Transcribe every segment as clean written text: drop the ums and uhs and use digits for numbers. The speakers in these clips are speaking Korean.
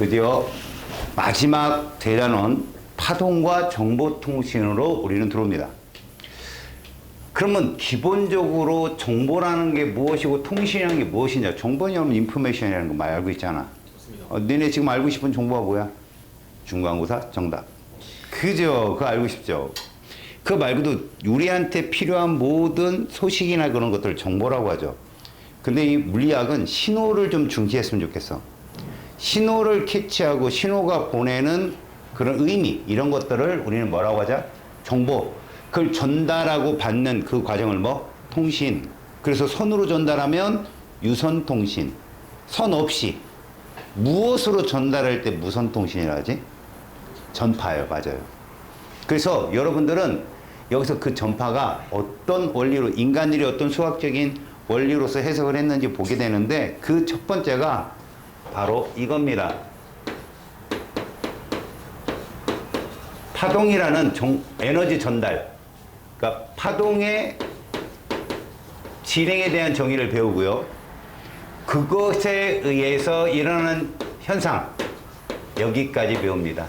드디어 마지막 대단원 파동과 정보통신으로 우리는 들어옵니다. 그러면 기본적으로 정보라는 게 무엇이고 통신이라는 게 무엇이냐? 정보는 인포메이션이라는 거 많이 알고 있잖아. 너네 지금 알고 싶은 정보가 뭐야? 중간고사 정답. 그죠? 그거 알고 싶죠? 그거 말고도 우리한테 필요한 모든 소식이나 그런 것들을 정보라고 하죠. 근데 이 물리학은 신호를 좀 중시했으면 좋겠어. 신호를 캐치하고 신호가 보내는 그런 의미, 이런 것들을 우리는 뭐라고 하자? 정보. 그걸 전달하고 받는 그 과정을 뭐? 통신. 그래서 선으로 전달하면 유선통신. 선 없이. 무엇으로 전달할 때 무선통신이라 하지? 전파예요. 맞아요. 그래서 여러분들은 여기서 그 전파가 어떤 원리로, 인간들이 어떤 수학적인 원리로서 해석을 했는지 보게 되는데, 그 첫 번째가 바로 이겁니다. 파동이라는 에너지 전달. 그러니까 파동의 진행에 대한 정의를 배우고요. 그것에 의해서 일어나는 현상, 여기까지 배웁니다.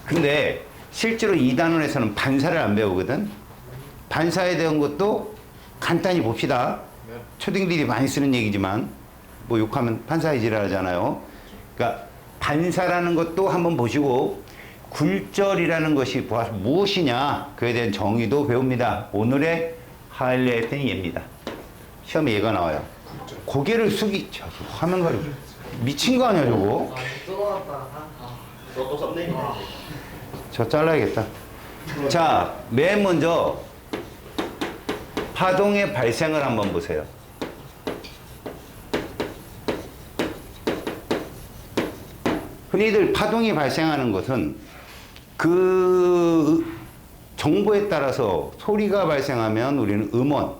근데 실제로 2단원에서는 반사를 안 배우거든. 반사에 대한 것도 간단히 봅시다. 초딩들이 많이 쓰는 얘기지만 뭐 욕하면 판사의 지랄하잖아요. 그러니까 반사라는 것도 한번 보시고, 굴절이라는 것이 무엇이냐, 그에 대한 정의도 배웁니다. 오늘의 하이라이트는 얘입니다. 시험에 얘가 나와요. 고개를 숙이, 화면 가리고 미친 거 아니야 저거? 또 썸네일. 저 잘라야겠다. 자, 맨 먼저 파동의 발생을 한번 보세요. 흔히들 파동이 발생하는 것은 그 정보에 따라서 소리가 발생하면 우리는 음원,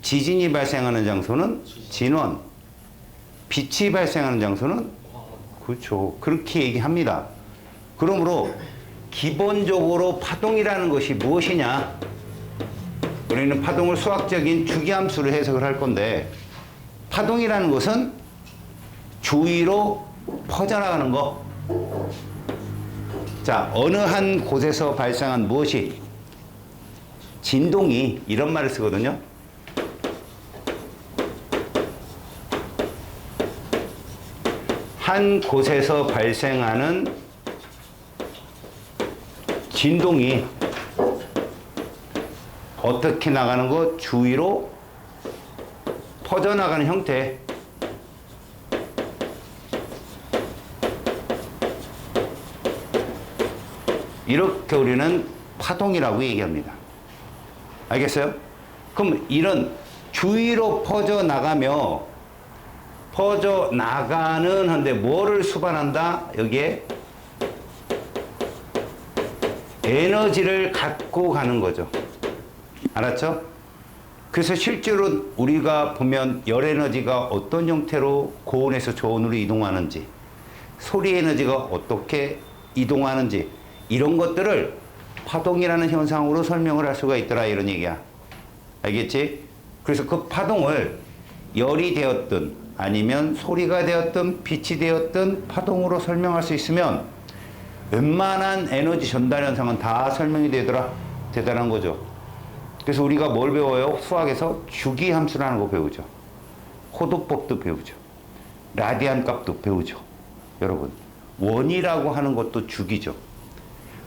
지진이 발생하는 장소는 진원, 빛이 발생하는 장소는, 그렇죠, 그렇게 얘기합니다. 그러므로 기본적으로 파동이라는 것이 무엇이냐? 우리는 파동을 수학적인 주기함수로 해석을 할 건데, 파동이라는 것은 주위로 퍼져나가는 거. 자, 어느 한 곳에서 발생한 무엇이, 진동이, 이런 말을 쓰거든요. 한 곳에서 발생하는 진동이 어떻게 나가는 거? 주위로 퍼져나가는 형태. 이렇게 우리는 파동이라고 얘기합니다. 알겠어요? 그럼 이런 주위로 퍼져나가며, 퍼져나가는 한데 뭐를 수반한다? 여기에 에너지를 갖고 가는 거죠. 알았죠? 그래서 실제로 우리가 보면 열 에너지가 어떤 형태로 고온에서 저온으로 이동하는지, 소리 에너지가 어떻게 이동하는지, 이런 것들을 파동이라는 현상으로 설명을 할 수가 있더라, 이런 얘기야. 알겠지? 그래서 그 파동을 열이 되었든 아니면 소리가 되었든 빛이 되었든 파동으로 설명할 수 있으면 웬만한 에너지 전달 현상은 다 설명이 되더라. 대단한 거죠. 그래서 우리가 뭘 배워요? 수학에서 주기함수라는 거 배우죠. 호도법도 배우죠. 라디안 값도 배우죠. 여러분, 원이라고 하는 것도 주기죠.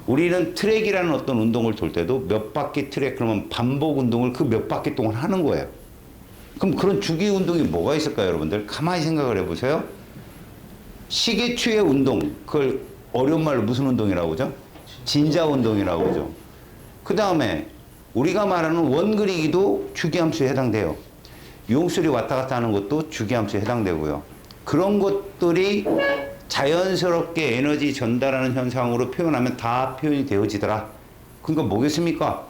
우리는 트랙이라는 어떤 운동을 돌 때도 몇 바퀴 트랙, 그러면 반복 운동을 그 몇 바퀴 동안 하는 거예요. 그럼 그런 주기 운동이 뭐가 있을까요, 여러분들? 가만히 생각을 해보세요. 시계추의 운동, 그걸 어려운 말로 무슨 운동이라고 하죠? 진자 운동이라고 하죠. 그 다음에 우리가 말하는 원 그리기도 주기함수에 해당돼요. 용술이 왔다 갔다 하는 것도 주기함수에 해당되고요. 그런 것들이 자연스럽게 에너지 전달하는 현상으로 표현하면 다 표현이 되어지더라. 그러니까 뭐겠습니까?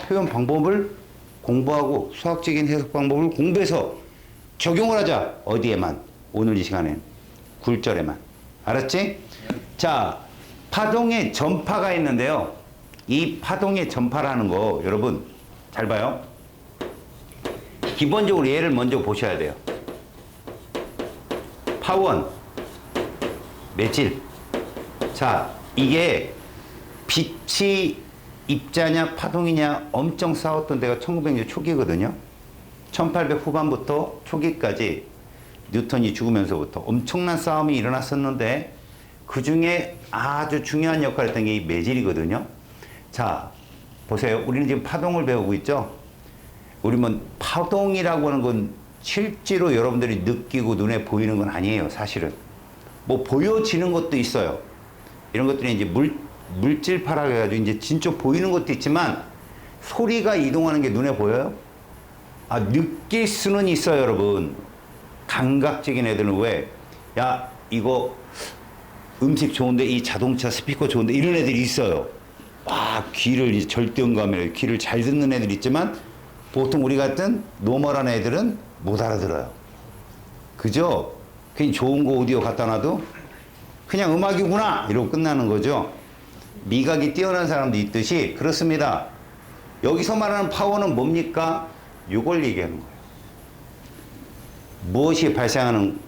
표현 방법을 공부하고 수학적인 해석 방법을 공부해서 적용을 하자. 어디에만? 오늘 이 시간엔 굴절에만. 알았지? 자, 파동의 전파가 있는데요. 이 파동의 전파라는 거 여러분 잘 봐요. 기본적으로 얘를 먼저 보셔야 돼요. 파원, 매질. 자, 이게 빛이 입자냐 파동이냐 엄청 싸웠던 데가 1900년 초기거든요. 1800 후반부터 초기까지 뉴턴이 죽으면서부터 엄청난 싸움이 일어났었는데 그 중에 아주 중요한 역할을 했던 게 이 매질이거든요. 자, 보세요. 우리는 지금 파동을 배우고 있죠. 우리는 파동이라고 하는 건 실제로 여러분들이 느끼고 눈에 보이는 건 아니에요. 사실은. 뭐 보여지는 것도 있어요. 이런 것들이 이제 물질파라 해가지고 이제 진짜 보이는 것도 있지만 소리가 이동하는 게 눈에 보여요? 아, 느낄 수는 있어요, 여러분. 감각적인 애들은 왜? 야, 이거 음식 좋은데 이 자동차 스피커 좋은데 이런 애들이 있어요. 와, 귀를 이제 절대음감에 귀를 잘 듣는 애들이 있지만 보통 우리 같은 노멀한 애들은 못 알아들어요. 그죠? 그냥 좋은 거 오디오 갖다 놔도 그냥 음악이구나 이러고 끝나는 거죠. 미각이 뛰어난 사람도 있듯이 그렇습니다. 여기서 말하는 파워는 뭡니까? 이걸 얘기하는 거예요. 무엇이 발생하는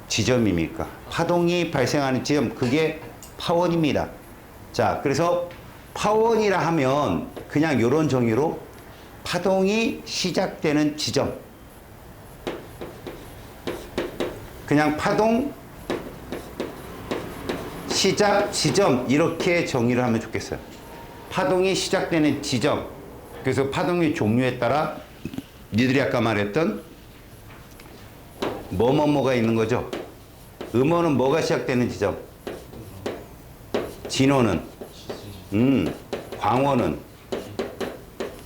지점입니까? 파동이 발생하는 지점, 그게 파원입니다. 자, 그래서 파원이라 하면 그냥 이런 정의로 파동이 시작되는 지점. 그냥 파동 시작 지점 이렇게 정의를 하면 좋겠어요. 파동이 시작되는 지점. 그래서 파동의 종류에 따라 니들이 아까 말했던 뭐가 있는 거죠. 음원은 뭐가 시작되는 지점? 진원은 광원은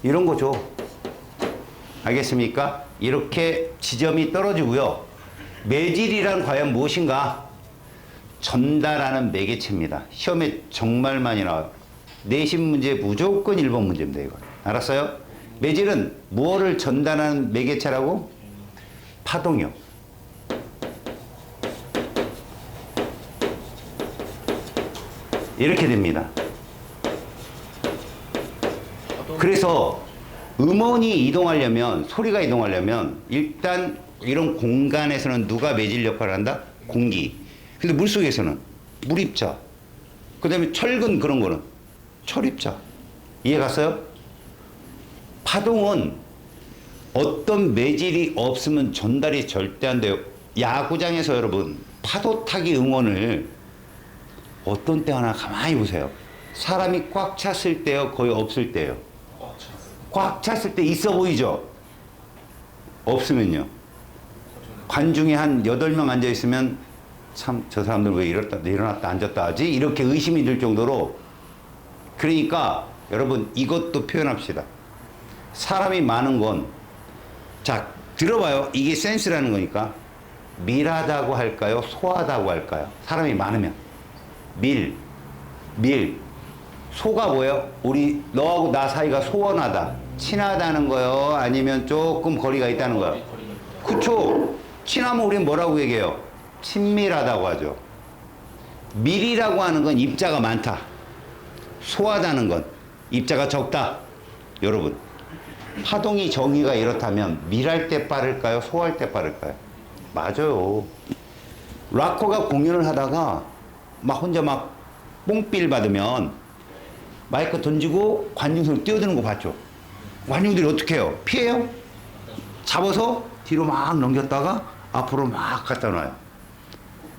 이런 거죠. 알겠습니까? 이렇게 지점이 떨어지고요. 매질이란 과연 무엇인가? 전달하는 매개체입니다. 시험에 정말 많이 나와요. 내신 문제 무조건 1번 문제입니다. 이거. 알았어요? 매질은 무엇을 전달하는 매개체라고? 파동이요. 이렇게 됩니다. 그래서 음원이 이동하려면, 소리가 이동하려면 일단 이런 공간에서는 누가 매질 역할을 한다? 공기. 근데 물속에서는 물입자. 그 다음에 철근 그런 거는 철입자. 이해 갔어요? 파동은 어떤 매질이 없으면 전달이 절대 안 돼요. 야구장에서 여러분 파도 타기 응원을 어떤 때 하나 가만히 보세요. 사람이 꽉 찼을 때요, 거의 없을 때요. 꽉 찼을 때 있어 보이죠? 없으면요. 관중이 한 8명 앉아 있으면 참 저 사람들 왜 일어났다 앉았다 하지? 이렇게 의심이 들 정도로. 그러니까 여러분 이것도 표현합시다. 사람이 많은 건, 자 들어봐요. 이게 센스라는 거니까 밀하다고 할까요? 소하다고 할까요? 사람이 많으면 밀. 소가 뭐예요? 우리 너하고 나 사이가 소원하다, 친하다는 거요? 아니면 조금 거리가 있다는 거요? 그쵸? 친하면 우리는 뭐라고 얘기해요? 친밀하다고 하죠. 밀이라고 하는 건 입자가 많다. 소하다는 건 입자가 적다. 여러분 파동이 정의가 이렇다면 밀할 때 빠를까요? 소할 때 빠를까요? 맞아요. 락커가 공연을 하다가 막 혼자 막 뽕삘 받으면 마이크 던지고 관중석으로 뛰어드는 거 봤죠? 관중들이 어떻게 해요? 피해요? 잡아서 뒤로 막 넘겼다가 앞으로 막 갖다 놔요.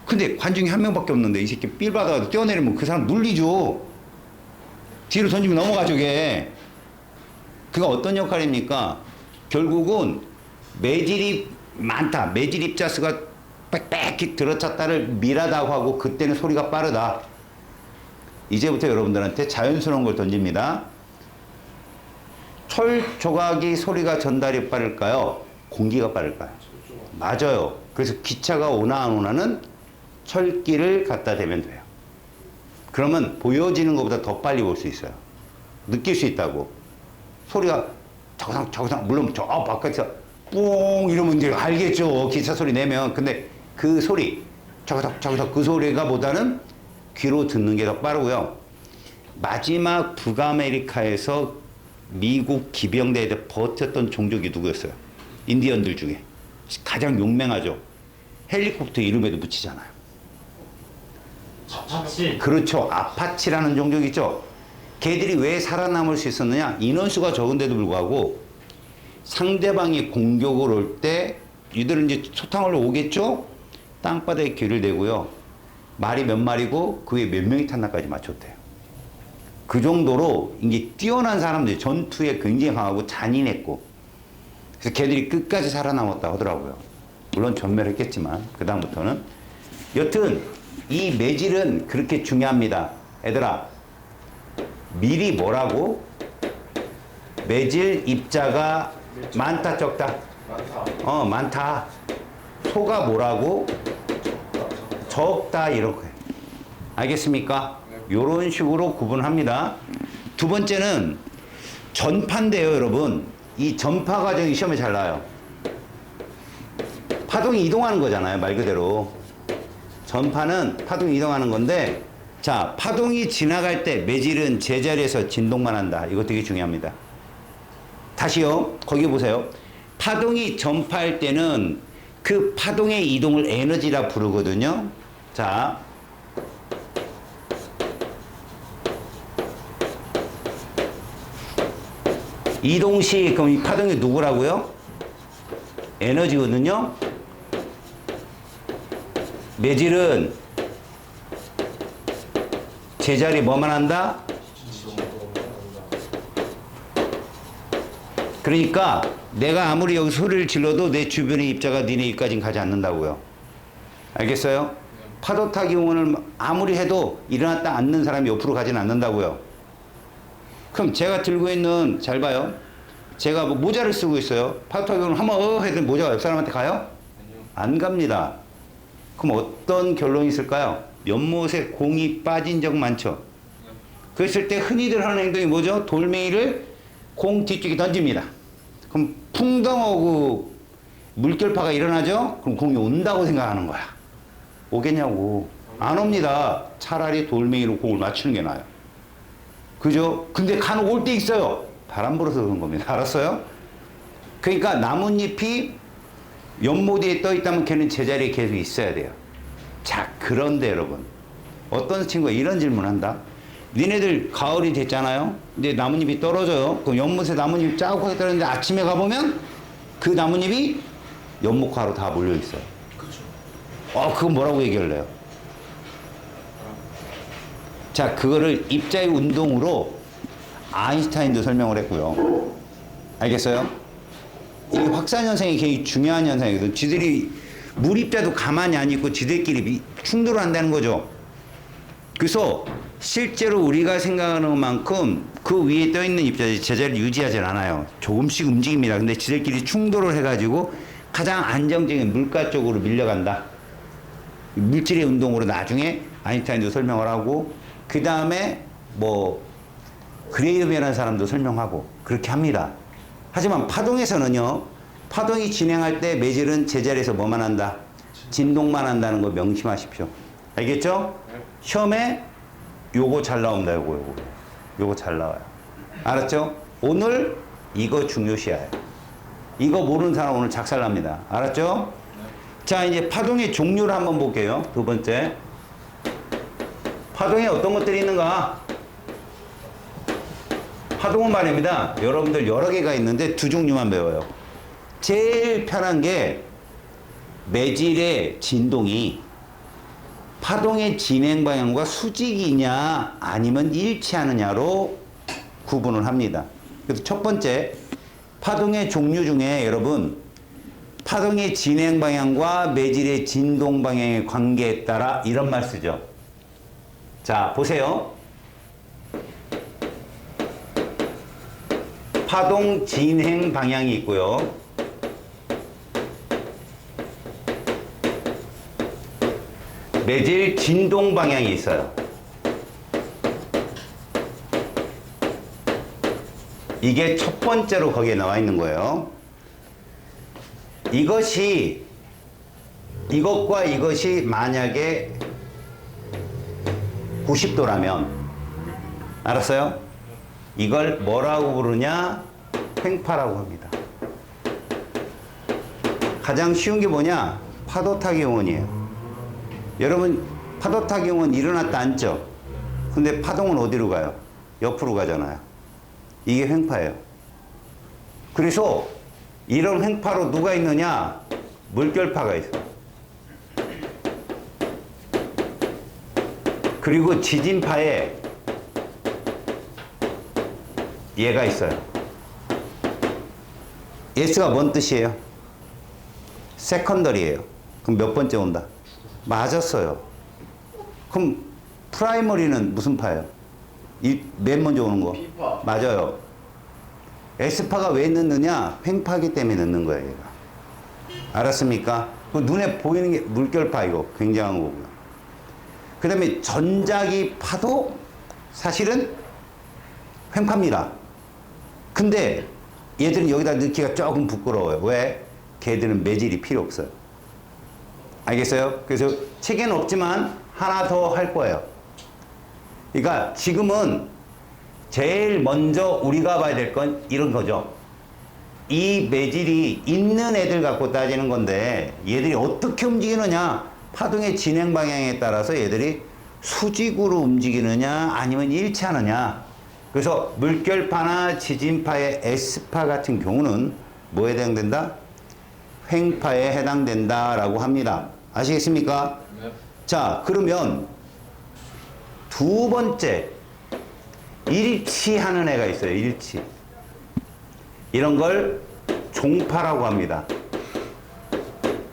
근데 관중이 한 명밖에 없는데 이 새끼 삘 받아서 뛰어내리면 그 사람 눌리죠. 뒤로 던지면 넘어가죠, 걔. 그가 어떤 역할입니까? 결국은 매질이 많다. 매질 입자수가 빽빽히 들어찼다를 밀하다고 하고, 그때는 소리가 빠르다. 이제부터 여러분들한테 자연스러운 걸 던집니다. 철 조각이 소리가 전달이 빠를까요? 공기가 빠를까요? 맞아요. 그래서 기차가 오나 안 오나는 철기를 갖다 대면 돼요. 그러면 보여지는 것보다 더 빨리 볼 수 있어요. 느낄 수 있다고. 소리가 저거상 물론 저 바깥에서 뿡 이러면 이제 알겠죠. 기차 소리 내면. 근데 그 소리 저거서 그 소리가 보다는 귀로 듣는 게 더 빠르고요. 마지막 북아메리카에서 미국 기병대에 버텼던 종족이 누구였어요? 인디언들 중에 가장 용맹하죠. 헬리콥터 이름에도 붙이잖아요. 아파치. 그렇죠. 아파치라는 종족이 있죠. 걔들이 왜 살아남을 수 있었느냐? 인원수가 적은데도 불구하고 상대방이 공격을 올 때 이들은 이제 소탕을 오겠죠? 땅바닥에 귀를 대고요. 말이 몇 마리고 그 위에 몇 명이 탔나까지 맞췄대요. 그 정도로 이게 뛰어난 사람들이 전투에 굉장히 강하고 잔인했고 그래서 걔들이 끝까지 살아남았다 하더라고요. 물론 전멸했겠지만 그 다음부터는 여튼 이 매질은 그렇게 중요합니다. 얘들아 미리 뭐라고? 매질 입자가 많다 적다? 많다. 많다. 소가 뭐라고? 적다 이렇게. 알겠습니까? 요런 식으로 구분합니다. 두 번째는 전파인데요, 여러분. 이 전파 과정이 시험에 잘 나와요. 파동이 이동하는 거잖아요, 말 그대로. 전파는 파동이 이동하는 건데, 자, 파동이 지나갈 때 매질은 제자리에서 진동만 한다. 이거 되게 중요합니다. 다시요, 거기 보세요. 파동이 전파할 때는 그 파동의 이동을 에너지라 부르거든요. 자, 이동 시 그럼 이 파동이 누구라고요? 에너지거든요. 매질은 제자리 뭐만 한다? 그러니까 내가 아무리 여기 소리를 질러도 내 주변의 입자가 니네 입까지는 가지 않는다고요. 알겠어요? 파도 타기 응원을 아무리 해도 일어났다 앉는 사람이 옆으로 가지는 않는다고요. 그럼 제가 들고 있는, 잘 봐요. 제가 뭐 모자를 쓰고 있어요. 파도 타기 응원 한번 해도 모자가 옆 사람한테 가요? 안 갑니다. 그럼 어떤 결론이 있을까요? 연못에 공이 빠진 적 많죠. 그랬을 때 흔히들 하는 행동이 뭐죠? 돌멩이를 공 뒤쪽에 던집니다. 그럼 풍덩하고 물결파가 일어나죠? 그럼 공이 온다고 생각하는 거야. 오겠냐고. 안 옵니다. 차라리 돌멩이로 공을 맞추는 게 나아요. 그죠? 근데 간혹 올 때 있어요. 바람 불어서 그런 겁니다. 알았어요? 그러니까 나뭇잎이 연못 위에 떠 있다면 걔는 제자리에 계속 있어야 돼요. 자, 그런데 여러분, 어떤 친구가 이런 질문 한다. 니네들 가을이 됐잖아요. 근데 나뭇잎이 떨어져요. 그럼 연못에 나뭇잎이 짜고하게 떨어졌는데 아침에 가보면 그 나뭇잎이 연못가로 다 몰려 있어요. 그렇죠. 그건 뭐라고 얘기할래요? 자, 그거를 입자의 운동으로 아인슈타인도 설명을 했고요. 알겠어요? 이게 확산 현상이 굉장히 중요한 현상이거든. 지들이 물 입자도 가만히 안 있고 지들끼리 충돌을 한다는 거죠. 그래서 실제로 우리가 생각하는 만큼 그 위에 떠 있는 입자들이 제자리를 유지하지 않아요. 조금씩 움직입니다. 근데 지들끼리 충돌을 해가지고 가장 안정적인 물가 쪽으로 밀려간다. 물질의 운동으로 나중에 아인슈타인도 설명을 하고, 그 다음에 뭐 그레이엄이라는 사람도 설명하고 그렇게 합니다. 하지만 파동에서는요, 파동이 진행할 때 매질은 제자리에서 뭐만 한다? 진동만 한다는 거 명심하십시오. 알겠죠? 시험에 요거 잘 나온다. 요거 잘 나와요. 알았죠? 오늘 이거 중요시해요. 이거 모르는 사람 오늘 작살납니다. 알았죠? 자, 이제 파동의 종류를 한번 볼게요. 두 번째. 파동에 어떤 것들이 있는가? 파동은 말입니다. 여러분들 여러 개가 있는데 두 종류만 배워요. 제일 편한 게 매질의 진동이 파동의 진행 방향과 수직이냐 아니면 일치하느냐로 구분을 합니다. 그래서 첫 번째, 파동의 종류 중에 여러분, 파동의 진행 방향과 매질의 진동 방향의 관계에 따라 이런 말 쓰죠. 자, 보세요. 파동 진행 방향이 있고요. 매질 진동 방향이 있어요. 이게 첫 번째로 거기에 나와 있는 거예요. 이것과 이것이 만약에 90도라면, 알았어요? 이걸 뭐라고 부르냐? 횡파라고 합니다. 가장 쉬운 게 뭐냐? 파도 타기 응원이에요. 여러분, 파도 타격은 일어났다 앉죠. 근데 파동은 어디로 가요? 옆으로 가잖아요. 이게 횡파예요. 그래서 이런 횡파로 누가 있느냐? 물결파가 있어요. 그리고 지진파에 얘가 있어요. S가 뭔 뜻이에요? 세컨더리예요. 그럼 몇 번째 온다? 맞았어요. 그럼 프라이머리는 무슨 파예요? 이 맨 먼저 오는 거. B파. 맞아요. S파가 왜 넣느냐? 횡파기 때문에 넣는 거예요, 얘가. 알았습니까? 그 눈에 보이는 게 물결파 이거 굉장한 거고요. 그 다음에 전자기 파도 사실은 횡파입니다. 근데 얘들은 여기다 넣기가 조금 부끄러워요. 왜? 걔들은 매질이 필요 없어요. 알겠어요? 그래서 책에는 없지만 하나 더 할 거예요. 그러니까 지금은 제일 먼저 우리가 봐야 될 건 이런 거죠. 이 매질이 있는 애들 갖고 따지는 건데 얘들이 어떻게 움직이느냐, 파동의 진행 방향에 따라서 얘들이 수직으로 움직이느냐 아니면 일치하느냐. 그래서 물결파나 지진파의 S파 같은 경우는 뭐에 해당된다? 횡파에 해당된다라고 합니다. 아시겠습니까? 네. 자, 그러면 두 번째 일치하는 애가 있어요. 일치. 이런 걸 종파라고 합니다.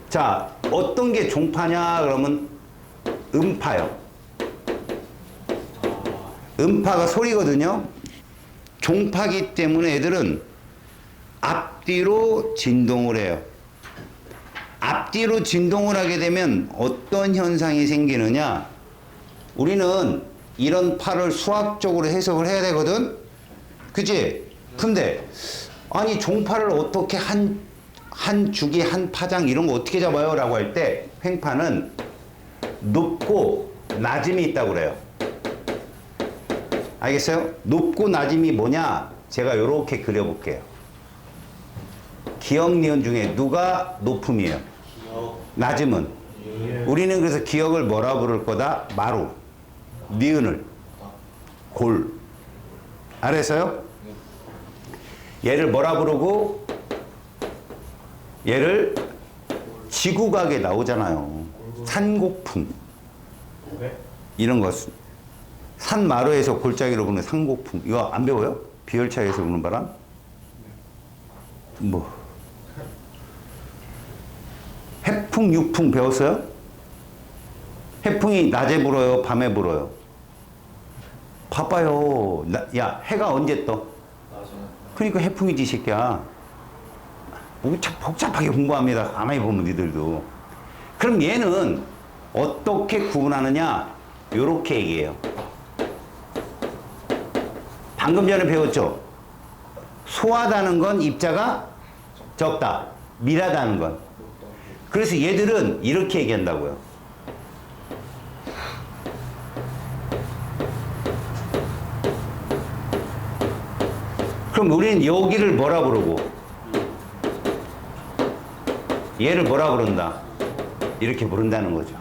자, 어떤 게 종파냐 그러면 음파요. 음파가 소리거든요. 종파기 때문에 애들은 앞뒤로 진동을 해요. 앞뒤로 진동을 하게 되면 어떤 현상이 생기느냐? 우리는 이런 파를 수학적으로 해석을 해야 되거든? 그치? 근데, 아니, 종파를 어떻게 한 주기, 한 파장 이런 거 어떻게 잡아요? 라고 할 때, 횡파는 높고 낮음이 있다고 그래요. 알겠어요? 높고 낮음이 뭐냐? 제가 이렇게 그려볼게요. 기역, 니은 중에 누가 높음이에요? 낮음은? 우리는 그래서 기역을 뭐라 부를 거다? 마루. 니은을 골. 알았어요? 얘를 뭐라 부르고? 얘를 지구각에 나오잖아요. 산곡풍. 이런 것. 산마루에서 골짜기로 부르는 산곡풍. 이거 안 배워요? 비열차에서 부는 바람? 뭐. 해풍, 육풍 배웠어요? 해풍이 낮에 불어요? 밤에 불어요? 바빠요. 야, 해가 언제 떠? 그러니까 해풍이지, 이 새끼야. 복잡하게 공부합니다. 가만히 보면 니들도. 그럼 얘는 어떻게 구분하느냐? 요렇게 얘기해요. 방금 전에 배웠죠? 소하다는 건 입자가 적다. 밀하다는 건. 그래서 얘들은 이렇게 얘기한다고요. 그럼 우리는 여기를 뭐라 부르고 얘를 뭐라 부른다? 이렇게 부른다는 거죠.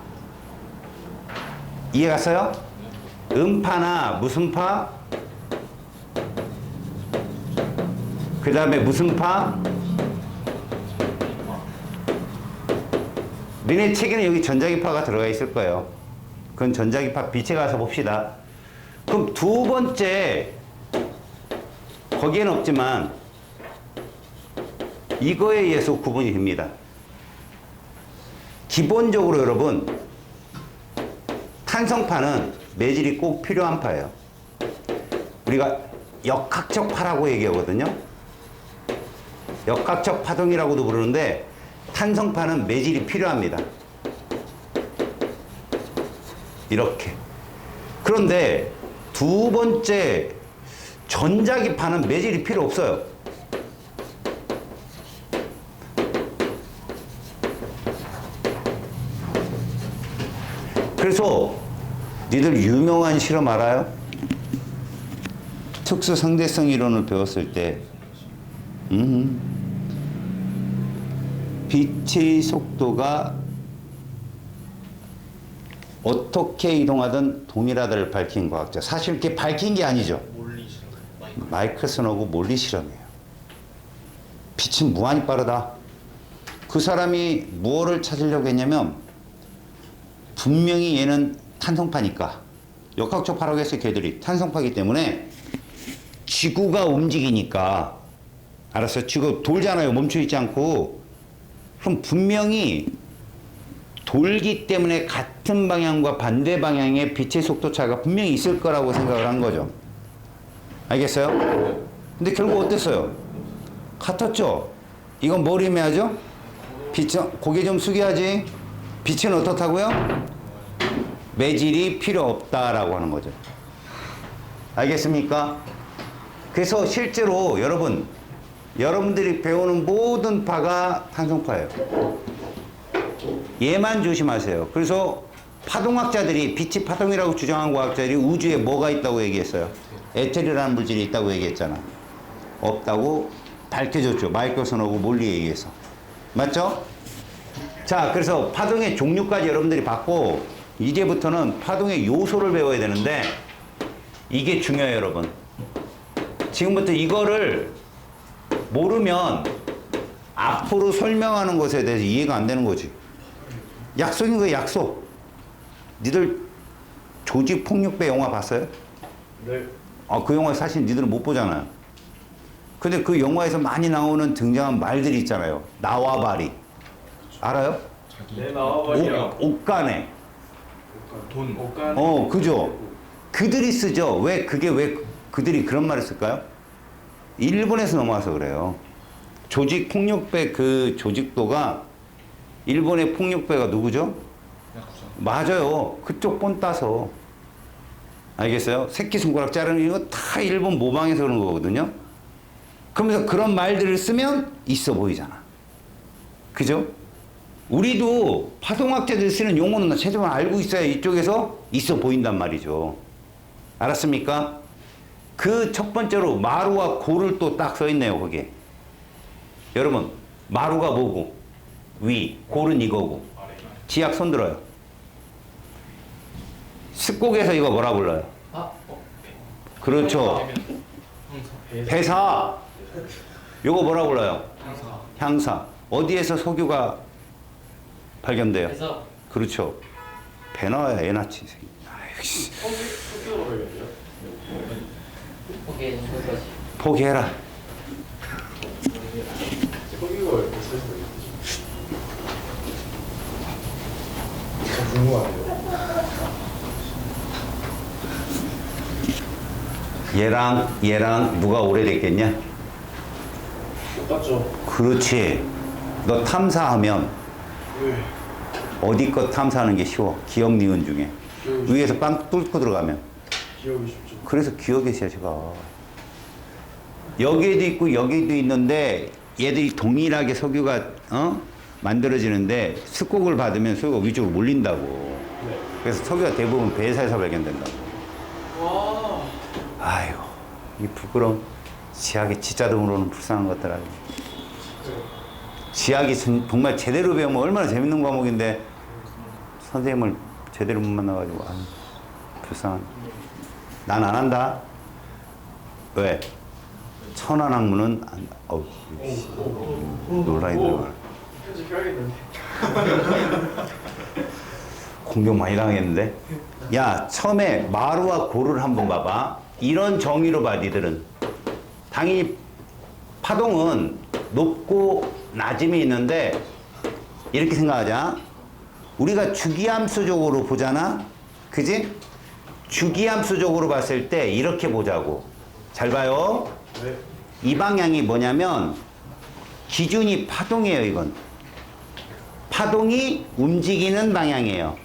이해 갔어요? 음파나 무슨 파? 그 다음에 무슨 파? 너네 책에는 여기 전자기파가 들어가 있을 거예요. 그건 전자기파 빛에 가서 봅시다. 그럼 두 번째, 거기에는 없지만 이거에 의해서 구분이 됩니다. 기본적으로 여러분, 탄성파는 매질이 꼭 필요한 파예요. 우리가 역학적 파라고 얘기하거든요. 역학적 파동이라고도 부르는데 탄성파는 매질이 필요합니다. 이렇게. 그런데 두 번째 전자기파는 매질이 필요 없어요. 그래서 니들 유명한 실험 알아요? 특수 상대성 이론을 배웠을 때 빛의 속도가 어떻게 이동하든 동일하다를 밝힌 과학자. 사실 이렇게 밝힌 게 아니죠. 몰리 실험. 마이클슨하고 몰리 실험이에요. 빛은 무한히 빠르다. 그 사람이 무엇을 찾으려고 했냐면 분명히 얘는 탄성파니까 역학적 파라고 했어요. 걔들이 탄성파기 때문에 지구가 움직이니까 알았어요. 지구 돌잖아요. 멈춰있지 않고. 그럼 분명히 돌기 때문에 같은 방향과 반대 방향의 빛의 속도 차이가 분명히 있을 거라고 생각을 한 거죠. 알겠어요? 근데 결국 어땠어요? 같았죠? 이건 뭘 의미하죠? 빛은, 고개 좀 숙여야지. 빛은 어떻다고요? 매질이 필요 없다라고 하는 거죠. 알겠습니까? 그래서 실제로 여러분들이 배우는 모든 파가 탄성파예요. 얘만 조심하세요. 그래서 파동학자들이 빛이 파동이라고 주장한 과학자들이 우주에 뭐가 있다고 얘기했어요? 에테르라는 물질이 있다고 얘기했잖아. 없다고 밝혀줬죠. 마이클슨하고 몰리에 의해서. 맞죠? 자, 그래서 파동의 종류까지 여러분들이 봤고 이제부터는 파동의 요소를 배워야 되는데 이게 중요해요, 여러분. 지금부터 이거를 모르면 앞으로 설명하는 것에 대해서 이해가 안 되는 거지. 약속인 거야, 약속. 니들 조직폭력배 영화 봤어요? 네. 그 영화 사실 니들은 못 보잖아요. 근데 그 영화에서 많이 나오는 등장한 말들이 있잖아요. 나와바리. 알아요? 네, 나와버려. 옷가네. 돈. 옷간. 그죠? 그들이 쓰죠. 왜 그들이 그런 말을 쓸까요? 일본에서 넘어와서 그래요. 조직 폭력배 그 조직도가 일본의 폭력배가 누구죠? 야쿠자. 맞아요. 그쪽 본 따서. 알겠어요? 새끼손가락 자르는 이거 다 일본 모방해서 그런 거거든요. 그러면서 그런 말들을 쓰면 있어 보이잖아. 그죠? 우리도 파동학자들이 쓰는 용어는 최소한 알고 있어야 이쪽에서 있어 보인단 말이죠. 알았습니까? 그 첫 번째로 마루와 고를 또 딱 써 있네요, 거기에. 여러분, 마루가 뭐고? 위, 골은 이거고. 지약 손 들어요. 습곡에서 이거 뭐라 불러요? 그렇죠. 배사. 요거 뭐라 불러요? 향사. 어디에서 석유가 발견돼요? 배사. 그렇죠. 배 나와야 애 낳지. 아이씨. 석유로 발견돼요? 오케이, 거기까지. 포기해라. 석유가 왜 이렇게 세서 궁금하네요. 얘랑 누가 오래됐겠냐? 똑같죠? 그렇지. 너 탐사하면 왜? 어디 것 탐사하는 게 쉬워. 기억 니은 중에. 위에서 빵 뚫고 들어가면. 기억이 쉽죠. 그래서 기억의 제가 여기에도 있고 여기에도 있는데 얘들이 동일하게 석유가 만들어지는데 습곡을 받으면 석유가 위쪽으로 몰린다고. 네. 그래서 석유가 대부분 배사에서 발견된다고. 와. 아이고 이 부끄러운 지학의 지자도 모르는 불쌍한 것들 아주. 지학이 정말 제대로 배우면 얼마나 재밌는 과목인데 선생님을 제대로 못 만나가지고 아유, 불쌍한. 난 안 한다. 왜? 천안학문은 안. 논란이 들어가. 편집해야겠는데. 공격 많이 당하겠는데? 야, 처음에 마루와 고를 한번 봐봐. 이런 정의로 봐, 니들은. 당연히 파동은 높고 낮음이 있는데 이렇게 생각하자. 우리가 주기함수적으로 보잖아? 그지? 주기함수적으로 봤을 때 이렇게 보자고. 잘 봐요. 네. 이 방향이 뭐냐면 기준이 파동이에요, 이건. 파동이 움직이는 방향이에요.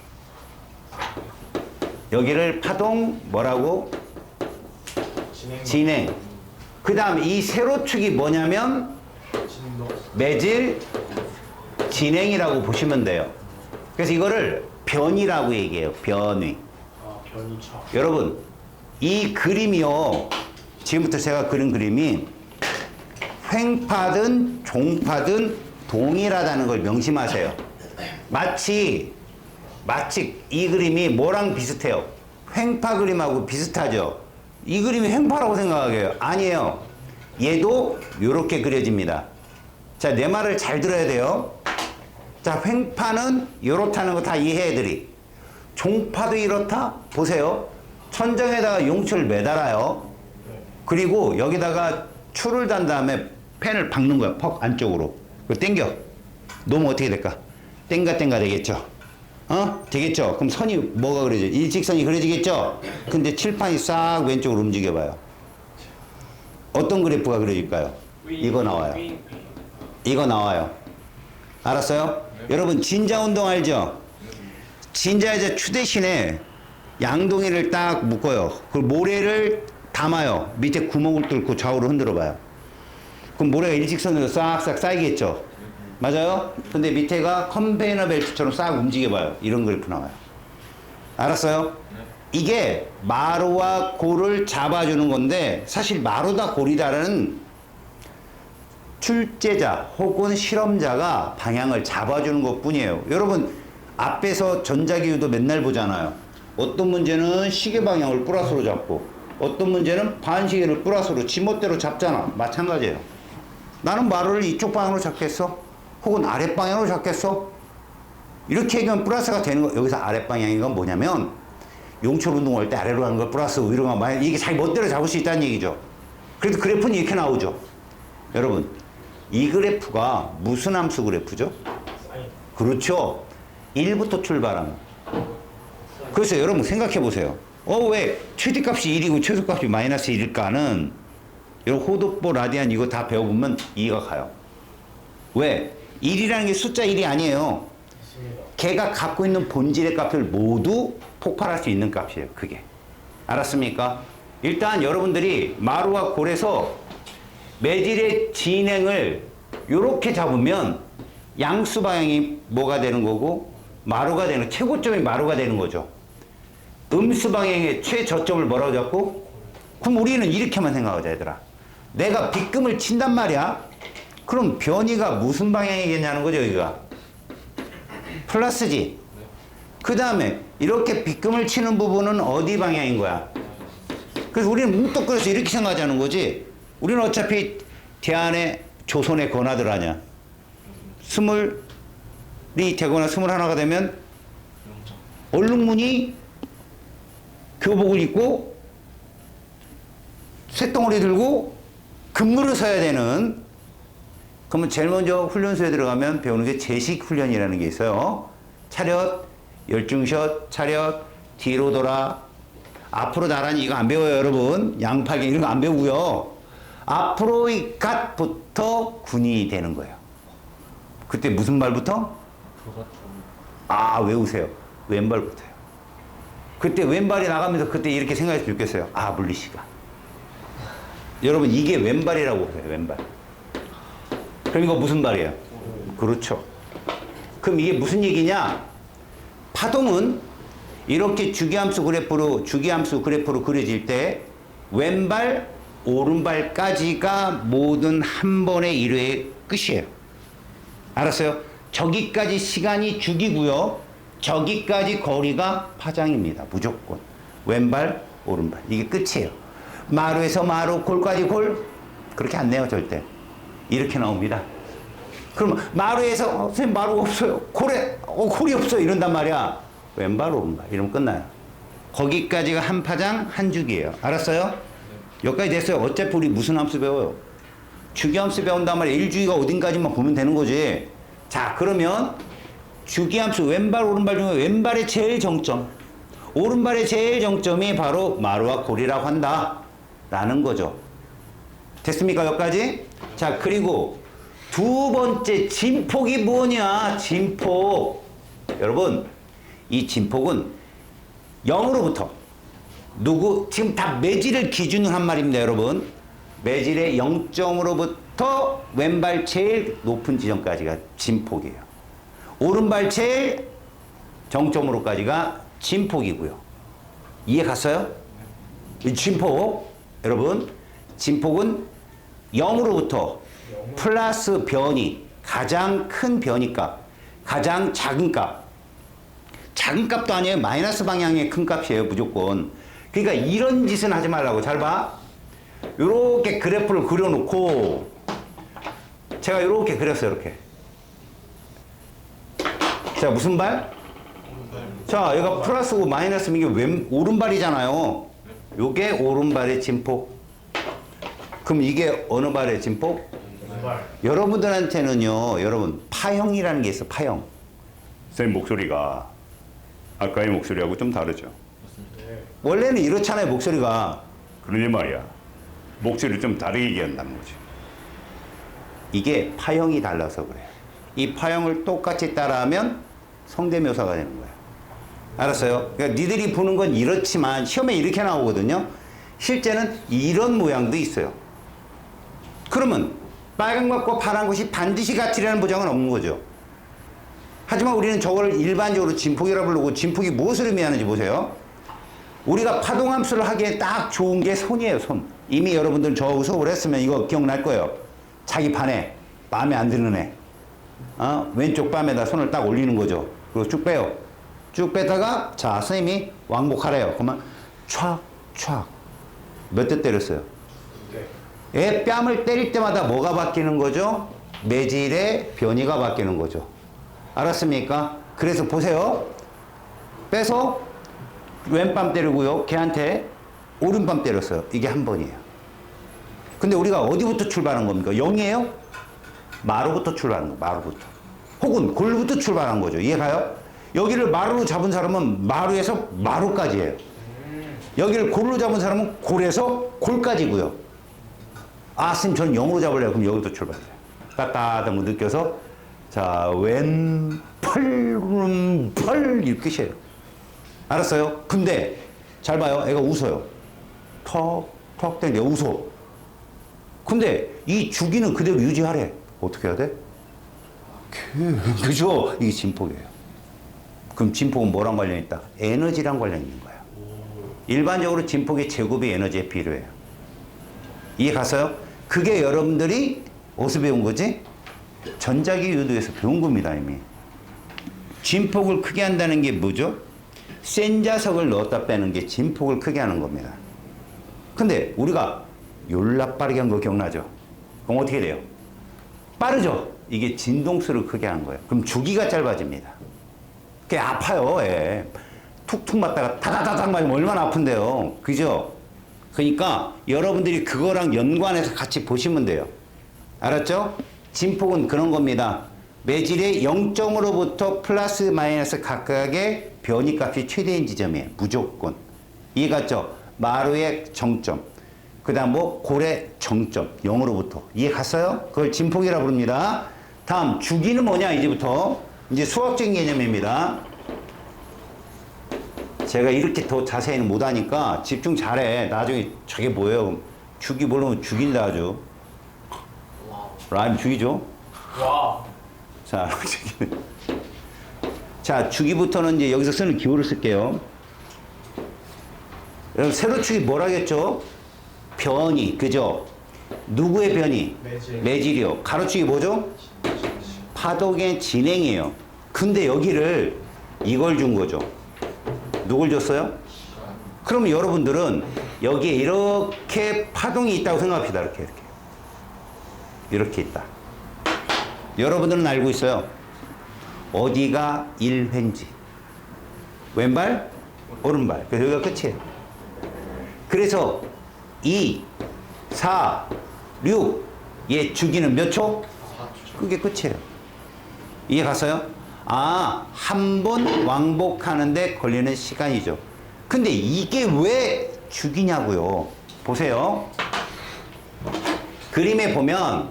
여기를 파동 뭐라고? 진행. 그 다음 이 세로축이 뭐냐면 매질 진행이라고 보시면 돼요. 그래서 이거를 변이라고 얘기해요. 변이. 아, 변이차. 여러분 이 그림이요. 지금부터 제가 그린 그림이 횡파든 종파든 동일하다는 걸 명심하세요. 마치 마치 이 그림이 뭐랑 비슷해요? 횡파 그림하고 비슷하죠? 이 그림이 횡파라고 생각하게요? 아니에요. 얘도 이렇게 그려집니다. 자, 내 말을 잘 들어야 돼요. 자, 횡파는 이렇다는 거 다 이해해드리. 종파도 이렇다? 보세요. 천정에다가 용추를 매달아요. 그리고 여기다가 추를 단 다음에 펜을 박는 거야. 퍽 안쪽으로. 그리고 당겨. 놓으면 어떻게 될까? 땡가 되겠죠? 되겠죠? 그럼 선이 뭐가 그려져? 일직선이 그려지겠죠? 근데 칠판이 싹 왼쪽으로 움직여봐요. 어떤 그래프가 그려질까요? 이거 나와요. 이거 나와요. 알았어요? 여러분 진자 운동 알죠? 진자에서 추 대신에 양동이를 딱 묶어요. 그리고 모래를 담아요. 밑에 구멍을 뚫고 좌우로 흔들어 봐요. 그럼 모래가 일직선으로 싹싹 쌓이겠죠? 맞아요? 근데 밑에가 컨베이너 벨트처럼 싹 움직여 봐요. 이런 그래프 나와요. 알았어요? 이게 마루와 골을 잡아주는 건데 사실 마루다 골이다라는 출제자 혹은 실험자가 방향을 잡아주는 것 뿐이에요. 여러분 앞에서 전자기구도 맨날 보잖아요. 어떤 문제는 시계 방향을 플러스로 잡고 어떤 문제는 반시계를 플러스로 지멋대로 잡잖아. 마찬가지예요. 나는 마루를 이쪽 방향으로 잡겠어? 혹은 아랫방향으로 잡겠어? 이렇게 얘기하면 플러스가 되는 거. 여기서 아랫방향인 건 뭐냐면 용철 운동할 때 아래로 가는 걸 플러스 위로 가면 만약 이게 자기 멋대로 잡을 수 있다는 얘기죠. 그래도 그래프는 이렇게 나오죠. 여러분 이 그래프가 무슨 함수 그래프죠? 그렇죠. 1부터 출발하면. 그래서 여러분 생각해 보세요. 왜 최대값이 1이고 최소값이 마이너스 1일까는 여러분 호도보 라디안 이거 다 배워보면 이해가 가요. 왜? 1이라는 게 숫자 1이 아니에요. 걔가 갖고 있는 본질의 값을 모두 폭발할 수 있는 값이에요. 그게. 알았습니까? 일단 여러분들이 마루와 골에서 매질의 진행을 이렇게 잡으면 양수 방향이 뭐가 되는 거고 마루가 되는 최고점이 마루가 되는 거죠. 음수 방향의 최저점을 뭐라고 잡고? 그럼 우리는 이렇게만 생각하자 얘들아. 내가 빗금을 친단 말이야. 그럼 변이가 무슨 방향이겠냐는 거죠 여기가. 플러스지. 그 다음에 이렇게 빗금을 치는 부분은 어디 방향인 거야? 그래서 우리는 문득 그래서 이렇게 생각하자는 거지. 우리는 어차피 대안에 조선의 권하들 아냐. 20이 되거나 21가 되면 얼룩무늬 교복을 입고 쇳덩어리 들고 근무를 서야 되는. 그러면 제일 먼저 훈련소에 들어가면 배우는 게 제식 훈련이라는 게 있어요. 차렷, 열중샷, 차렷, 뒤로 돌아, 앞으로 나란히. 이거 안 배워요 여러분. 양팔개 이런 거 안 배우고요. 앞으로 이 갓부터 군인이 되는 거예요. 그때 무슨 발부터? 외우세요. 왼발부터요. 그때 왼발이 나가면서 그때 이렇게 생각했으면 좋겠어요. 물리시가. 여러분 이게 왼발이라고 그래요. 왼발. 그럼 이거 무슨 발이에요? 그렇죠. 그럼 이게 무슨 얘기냐? 파동은 이렇게 주기함수 그래프로 그려질 때 왼발, 오른발까지가 모든 한 번의 1회의 끝이에요. 알았어요? 저기까지 시간이 주기고요. 저기까지 거리가 파장입니다. 무조건. 왼발, 오른발. 이게 끝이에요. 마루에서 마루, 골까지 골? 그렇게 안 내요, 절대. 이렇게 나옵니다. 그럼 마루에서 선생님 마루가 없어요. 골에 골이 없어요. 이런단 말이야. 왼발, 오른발. 이러면 끝나요. 거기까지가 한 파장, 한 주기예요. 알았어요? 여기까지 됐어요. 어차피 우리 무슨 함수 배워요? 주기함수 배운단 말이야. 1주기가 어딘가지만 보면 되는 거지. 자, 그러면 주기함수 왼발, 오른발 중에 왼발의 제일 정점, 오른발의 제일 정점이 바로 마루와 골이라고 한다. 라는 거죠. 됐습니까? 여기까지? 자, 그리고 두 번째 진폭이 뭐냐? 진폭. 여러분, 이 진폭은 0으로부터 지금 다 매질을 기준으로 한 말입니다, 여러분. 매질의 0점으로부터 왼발 제일 높은 지점까지가 진폭이에요. 오른발 제일 정점으로까지가 진폭이고요. 이해 갔어요? 이 진폭, 여러분, 진폭은 0으로부터 플러스 변이, 가장 큰 변이값, 가장 작은 값, 작은 값도 아니에요. 마이너스 방향의 큰 값이에요. 무조건. 그러니까 이런 짓은 하지 말라고. 잘 봐. 요렇게 그래프를 그려놓고 제가 요렇게 그렸어요. 이렇게. 자, 무슨 발? 자, 얘가 플러스고 마이너스면 이게 오른발이잖아요. 요게 오른발의 진폭. 그럼 이게 어느 발의 진폭? 왼발. 여러분들한테는요, 여러분, 파형이라는 게 있어, 파형. 쌤 목소리가 아까의 목소리하고 좀 다르죠. 네. 원래는 이렇잖아요, 목소리가. 그러니 말이야. 목소리를 좀 다르게 얘기한다는 거지. 이게 파형이 달라서 그래요. 이 파형을 똑같이 따라하면 성대묘사가 되는 거예요. 알았어요? 그러니까 니들이 보는 건 이렇지만 시험에 이렇게 나오거든요. 실제는 이런 모양도 있어요. 그러면 빨간 것과 파란 것이 반드시 같으라는 보장은 없는 거죠. 하지만 우리는 저걸 일반적으로 진폭이라 부르고 진폭이 무엇을 의미하는지 보세요. 우리가 파동함수를 하기에 딱 좋은 게 손이에요, 손. 이미 여러분들 저하고 수업을 했으면 이거 기억날 거예요. 자기 판에 마음에 안 드는 애. 왼쪽 뺨에다 손을 딱 올리는 거죠. 그리고 쭉 빼요. 쭉 빼다가 자, 선생님이 왕복하래요. 그러면 촥촥 몇 대 때렸어요? 네. 애 뺨을 때릴 때마다 뭐가 바뀌는 거죠? 매질의 변이가 바뀌는 거죠. 알았습니까? 그래서 보세요. 빼서 왼뺨 때리고요. 걔한테 오른뺨 때렸어요. 이게 한 번이에요. 근데 우리가 어디부터 출발한 겁니까? 0이에요? 마루부터 출발한 거, 마루부터. 혹은 골부터 출발한 거죠. 이해가요? 여기를 마루로 잡은 사람은 마루에서 마루까지 해요. 여기를 골로 잡은 사람은 골에서 골까지고요. 아, 선생님, 저는 0으로 잡을래요. 그럼 여기부터 출발해요. 따따하다는 거 느껴서 자, 왼팔, 오른팔 이렇게 끝이에요. 알았어요? 근데 잘 봐요. 애가 웃어요. 턱, 턱 땡겨 웃어. 근데 이 주기는 그대로 유지하래. 어떻게 해야 돼? 그죠? 이게 진폭이에요. 그럼 진폭은 뭐랑 관련이 있다? 에너지랑 관련이 있는 거예요. 일반적으로 진폭의 제곱이 에너지에 필요해요. 이해 갔어요? 그게 여러분들이 어디서 배운 거지? 전자기 유도에서 배운 겁니다, 이미. 진폭을 크게 한다는 게 뭐죠? 센 자석을 넣었다 빼는 게 진폭을 크게 하는 겁니다. 근데 우리가 yor라 빠르게 한 거 기억나죠? 그럼 어떻게 돼요? 빠르죠? 이게 진동수를 크게 하는 거예요. 그럼 주기가 짧아집니다. 그게 아파요, 예. 툭툭 맞다가 타다다닥 맞으면 얼마나 아픈데요. 그죠? 그러니까 여러분들이 그거랑 연관해서 같이 보시면 돼요. 알았죠? 진폭은 그런 겁니다. 매질의 0점으로부터 플러스 마이너스 각각의 변이값이 최대인 지점이에요. 무조건. 이해갔죠? 마루의 정점. 그 다음 뭐 골의 정점. 0으로부터. 이해 갔어요? 그걸 진폭이라 부릅니다. 다음 주기는 뭐냐 이제부터. 이제 수학적인 개념입니다. 제가 이렇게 더 자세히는 못하니까 집중 잘해. 나중에 저게 뭐예요? 주기 모르면 죽인다 아주. 라임 주기죠? 와. 자, 자, 주기부터는 이제 여기서 쓰는 기호를 쓸게요. 여러분, 세로축이 뭐라겠죠? 변이, 그죠? 누구의 변이? 매질. 매질이요. 가로축이 뭐죠? 파동의 진행이에요. 근데 여기를 이걸 준 거죠. 누굴 줬어요? 그럼 여러분들은 여기에 이렇게 파동이 있다고 생각합시다. 이렇게. 이렇게 있다. 여러분들은 알고 있어요. 어디가 1회인지. 왼발, 오른발. 그래서 여기가 끝이에요. 그래서 2, 4, 6, 얘 주기는 몇 초? 그게 끝이에요. 이해 갔어요? 아, 한 번 왕복하는데 걸리는 시간이죠. 근데 이게 왜 주기냐고요. 보세요. 그림에 보면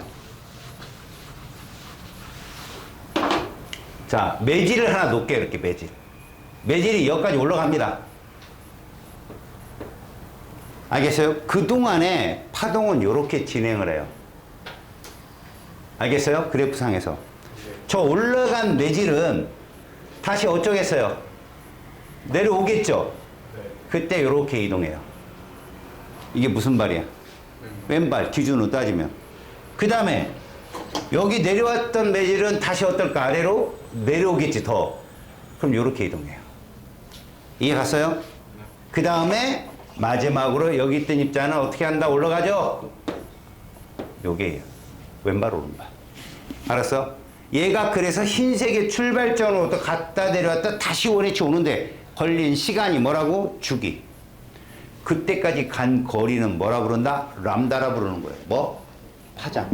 자, 매질을 하나 놓을게요. 이렇게 매질. 매질이 여기까지 올라갑니다. 알겠어요? 그동안에 파동은 이렇게 진행을 해요. 알겠어요? 그래프상에서. 저 올라간 매질은 다시 어쩌겠어요? 내려오겠죠? 그때 이렇게 이동해요. 이게 무슨 발이야? 왼발 기준으로 따지면. 그 다음에 여기 내려왔던 매질은 다시 어떨까? 아래로 내려오겠지 더. 그럼 이렇게 이동해요. 이해 갔어요? 그 다음에 마지막으로 여기 있던 입자는 어떻게 한다? 올라가죠? 요게 왼발 오른발. 알았어? 얘가 그래서 흰색의 출발점으로 갔다 내려왔다 다시 원위치 오는데 걸린 시간이 뭐라고? 주기. 그때까지 간 거리는 뭐라 부른다? 람다라 부르는 거예요. 뭐? 파장.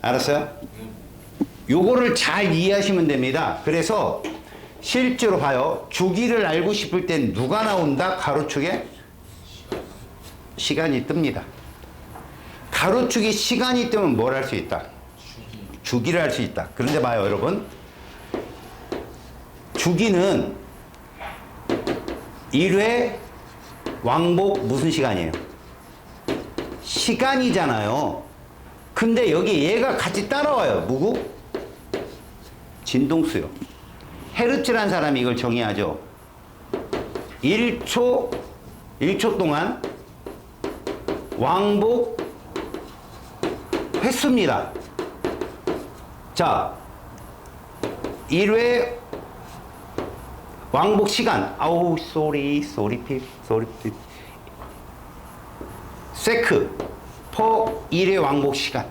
알았어요? 요거를 잘 이해하시면 됩니다. 그래서 실제로 봐요. 주기를 알고 싶을 땐 누가 나온다? 가로축에 시간이 뜹니다. 가로축에 시간이 뜨면 뭘 할 수 있다? 주기를 할 수 있다. 그런데 봐요, 여러분. 주기는 1회 왕복 무슨 시간이에요? 시간이잖아요. 근데 여기 얘가 같이 따라와요. 누구? 진동수요. 헤르츠란 사람이 이걸 정의하죠. 1초 동안 왕복 횟수입니다. 자, 1회 왕복 시간. 아우, 쏘리 핍. 세크 퍼 1회 왕복 시간.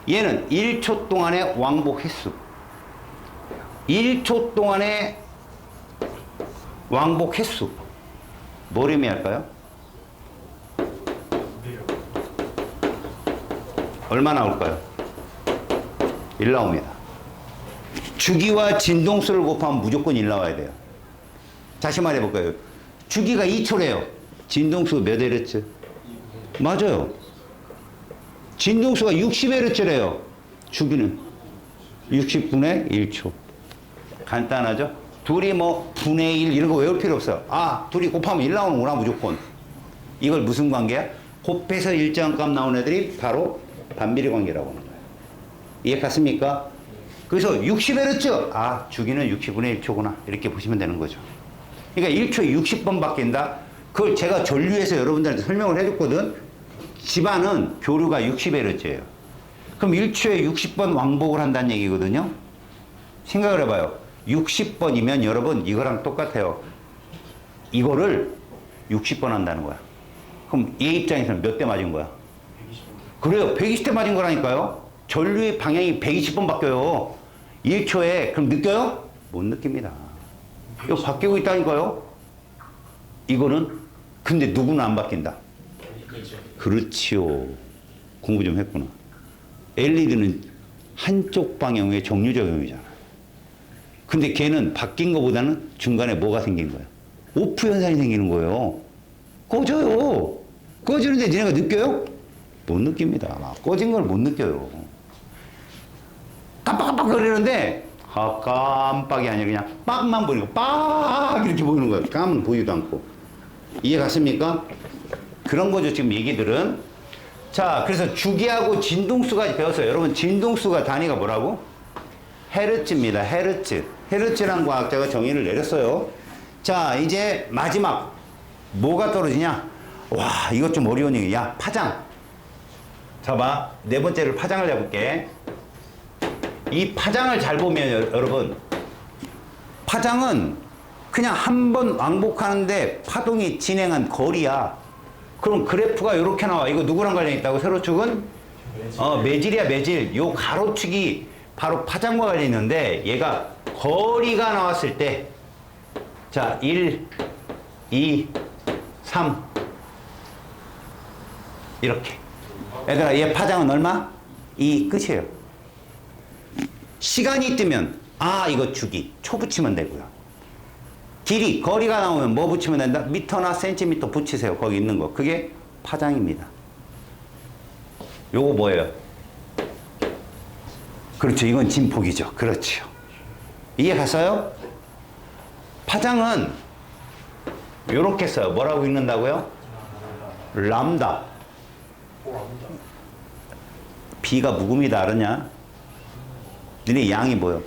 얘는 1초 동안의 왕복 횟수. 1초 동안의 왕복 횟수. 뭘 의미할까요? 얼마 나올까요? 1 나옵니다. 주기와 진동수를 곱하면 무조건 1 나와야 돼요. 다시 말해볼까요? 주기가 2초래요. 진동수 몇 헤르츠? 맞아요. 진동수가 60헤르츠래요. 주기는 60분의 1초. 간단하죠? 둘이 뭐 분의 1 이런 거 외울 필요 없어요. 아, 둘이 곱하면 1 나오는구나 무조건. 이걸 무슨 관계야? 곱해서 일정한 값 나온 애들이 바로 반비례 관계라고 하는 거예요. 이해 갔습니까? 그래서 60헤르츠. 아, 주기는 60분의 1초구나. 이렇게 보시면 되는 거죠. 그러니까 1초에 60번 바뀐다. 그걸 제가 전류에서 여러분들한테 설명을 해줬거든. 집안은 교류가 60헤르츠예요. 그럼 1초에 60번 왕복을 한다는 얘기거든요. 생각을 해봐요. 60번이면 여러분 이거랑 똑같아요. 이거를 60번 한다는 거야. 그럼 얘 입장에서는 몇 대 맞은 거야? 120번. 그래요. 120대 맞은 거라니까요. 전류의 방향이 120번 바뀌어요. 1초에. 그럼 느껴요? 못 느낍니다. 이거 바뀌고 있다니까요. 이거는 근데 누구는 안 바뀐다. 그렇지요. 공부 좀 했구나. LED는 한쪽 방향의 정류적용이잖아. 근데 걔는 바뀐 것보다는 중간에 뭐가 생긴 거야? 오프 현상이 생기는 거예요. 꺼져요. 꺼지는데 니네가 느껴요? 못 느낍니다. 막 꺼진 걸 못 느껴요. 깜빡깜빡 거리는데 깜빡이 아니라 그냥 빡만 보이고 빡 이렇게 보이는 거예요. 깜은 보이지도 않고. 이해 갔습니까? 그런 거죠, 지금 얘기들은. 자, 그래서 주기하고 진동수까지 배웠어요. 여러분, 진동수가 단위가 뭐라고? 헤르츠입니다. 헤르츠. 헤르츠라는 과학자가 정의를 내렸어요. 자, 이제 마지막. 뭐가 떨어지냐? 와, 이것 좀 어려운 얘기야. 야, 파장. 잡아. 네 번째를 파장을 잡을게. 이 파장을 잘 보면 여러분, 파장은 그냥 한 번 왕복하는데 파동이 진행한 거리야. 그럼 그래프가 이렇게 나와. 이거 누구랑 관련이 있다고? 세로축은? 매질이야, 매질. 요 가로축이 바로 파장과 관련이 있는데 얘가 거리가 나왔을 때 자, 1, 2, 3 이렇게. 얘들아, 얘 파장은 얼마? 2 끝이에요. 시간이 뜨면 아, 이거 주기. 초 붙이면 되고요. 길이, 거리가 나오면 뭐 붙이면 된다? 미터나 센티미터 붙이세요. 거기 있는 거. 그게 파장입니다. 요거 뭐예요? 그렇죠. 이건 진폭이죠. 그렇죠. 이해 갔어요? 파장은 요렇게 써요. 뭐라고 읽는다고요? 람다. B가 묵음이다 알았냐? 너네 양이 뭐요?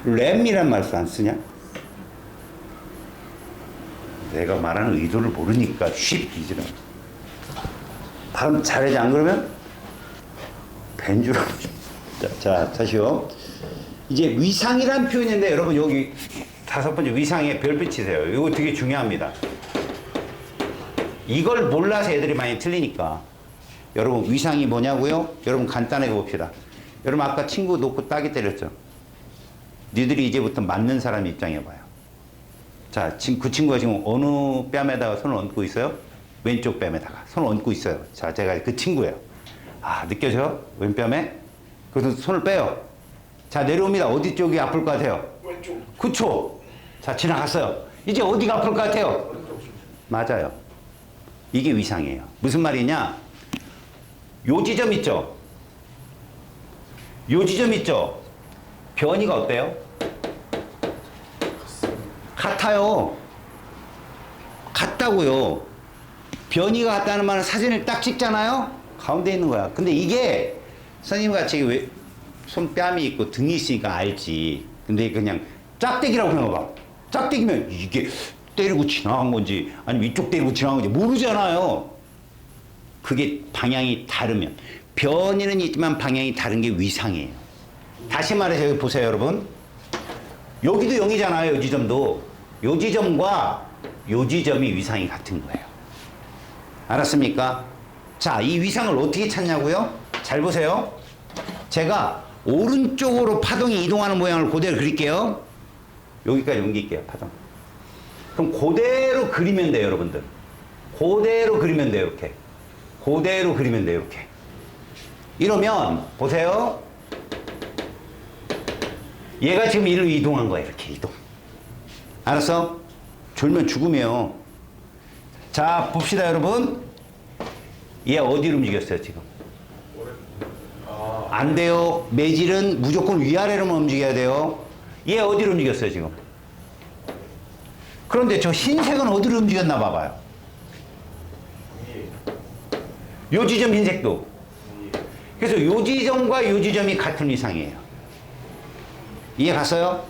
램이란 말씀 안 쓰냐? 내가 말하는 의도를 모르니까 쉽기지라. 발음 잘하지 안 그러면 벤주라고. 자, 다시요. 이제 위상이란 표현인데 여러분 여기 5번째 위상에 별 붙이세요. 이거 되게 중요합니다. 이걸 몰라서 애들이 많이 틀리니까. 여러분 위상이 뭐냐고요? 여러분 간단하게 봅시다. 여러분 아까 친구 놓고 따기 때렸죠? 니들이 이제부터 맞는 사람 입장해 봐요. 자, 지금 그 친구가 지금 어느 뺨에다가 손을 얹고 있어요? 왼쪽 뺨에다가 손을 얹고 있어요. 자, 제가 그 친구예요. 아, 느껴져요? 왼뺨에? 그래서 손을 빼요. 자, 내려옵니다. 어디 쪽이 아플 것 같아요? 왼쪽. 그쵸? 자, 지나갔어요. 이제 어디가 아플 것 같아요? 맞아요. 이게 위상이에요. 무슨 말이냐? 요 지점 있죠? 요 지점 있죠? 변이가 어때요? 같아요. 같다고요. 변이가 같다는 말은 사진을 딱 찍잖아요? 가운데 있는 거야. 근데 이게 선생님 같이 왜 손뺨이 있고 등이 있으니까 알지. 근데 그냥 짝대기라고 그냥 봐. 짝대기면 이게 때리고 지나간 건지 아니면 이쪽 때리고 지나간 건지 모르잖아요. 그게 방향이 다르면. 변이는 있지만 방향이 다른 게 위상이에요. 다시 말해서 여기 보세요, 여러분. 여기도 0이잖아요, 요 지점도. 요 지점과 요 지점이 위상이 같은 거예요. 알았습니까? 자, 이 위상을 어떻게 찾냐고요? 잘 보세요. 제가 오른쪽으로 파동이 이동하는 모양을 그대로 그릴게요. 여기까지 옮길게요, 파동. 그럼 그대로 그리면 돼요, 여러분들. 그대로 그리면 돼요, 이렇게. 그대로 그리면 돼요, 이렇게. 이러면, 보세요. 얘가 지금 이리로 이동한 거야, 이렇게 이동. 알았어? 졸면 죽음이에요. 자, 봅시다, 여러분. 얘 어디로 움직였어요, 지금? 안 돼요. 매질은 무조건 위아래로만 움직여야 돼요. 얘 어디로 움직였어요, 지금? 그런데 저 흰색은 어디로 움직였나 봐봐요. 요 지점 흰색도. 그래서 요 지점과 요 지점이 같은 위상이에요. 이해 갔어요?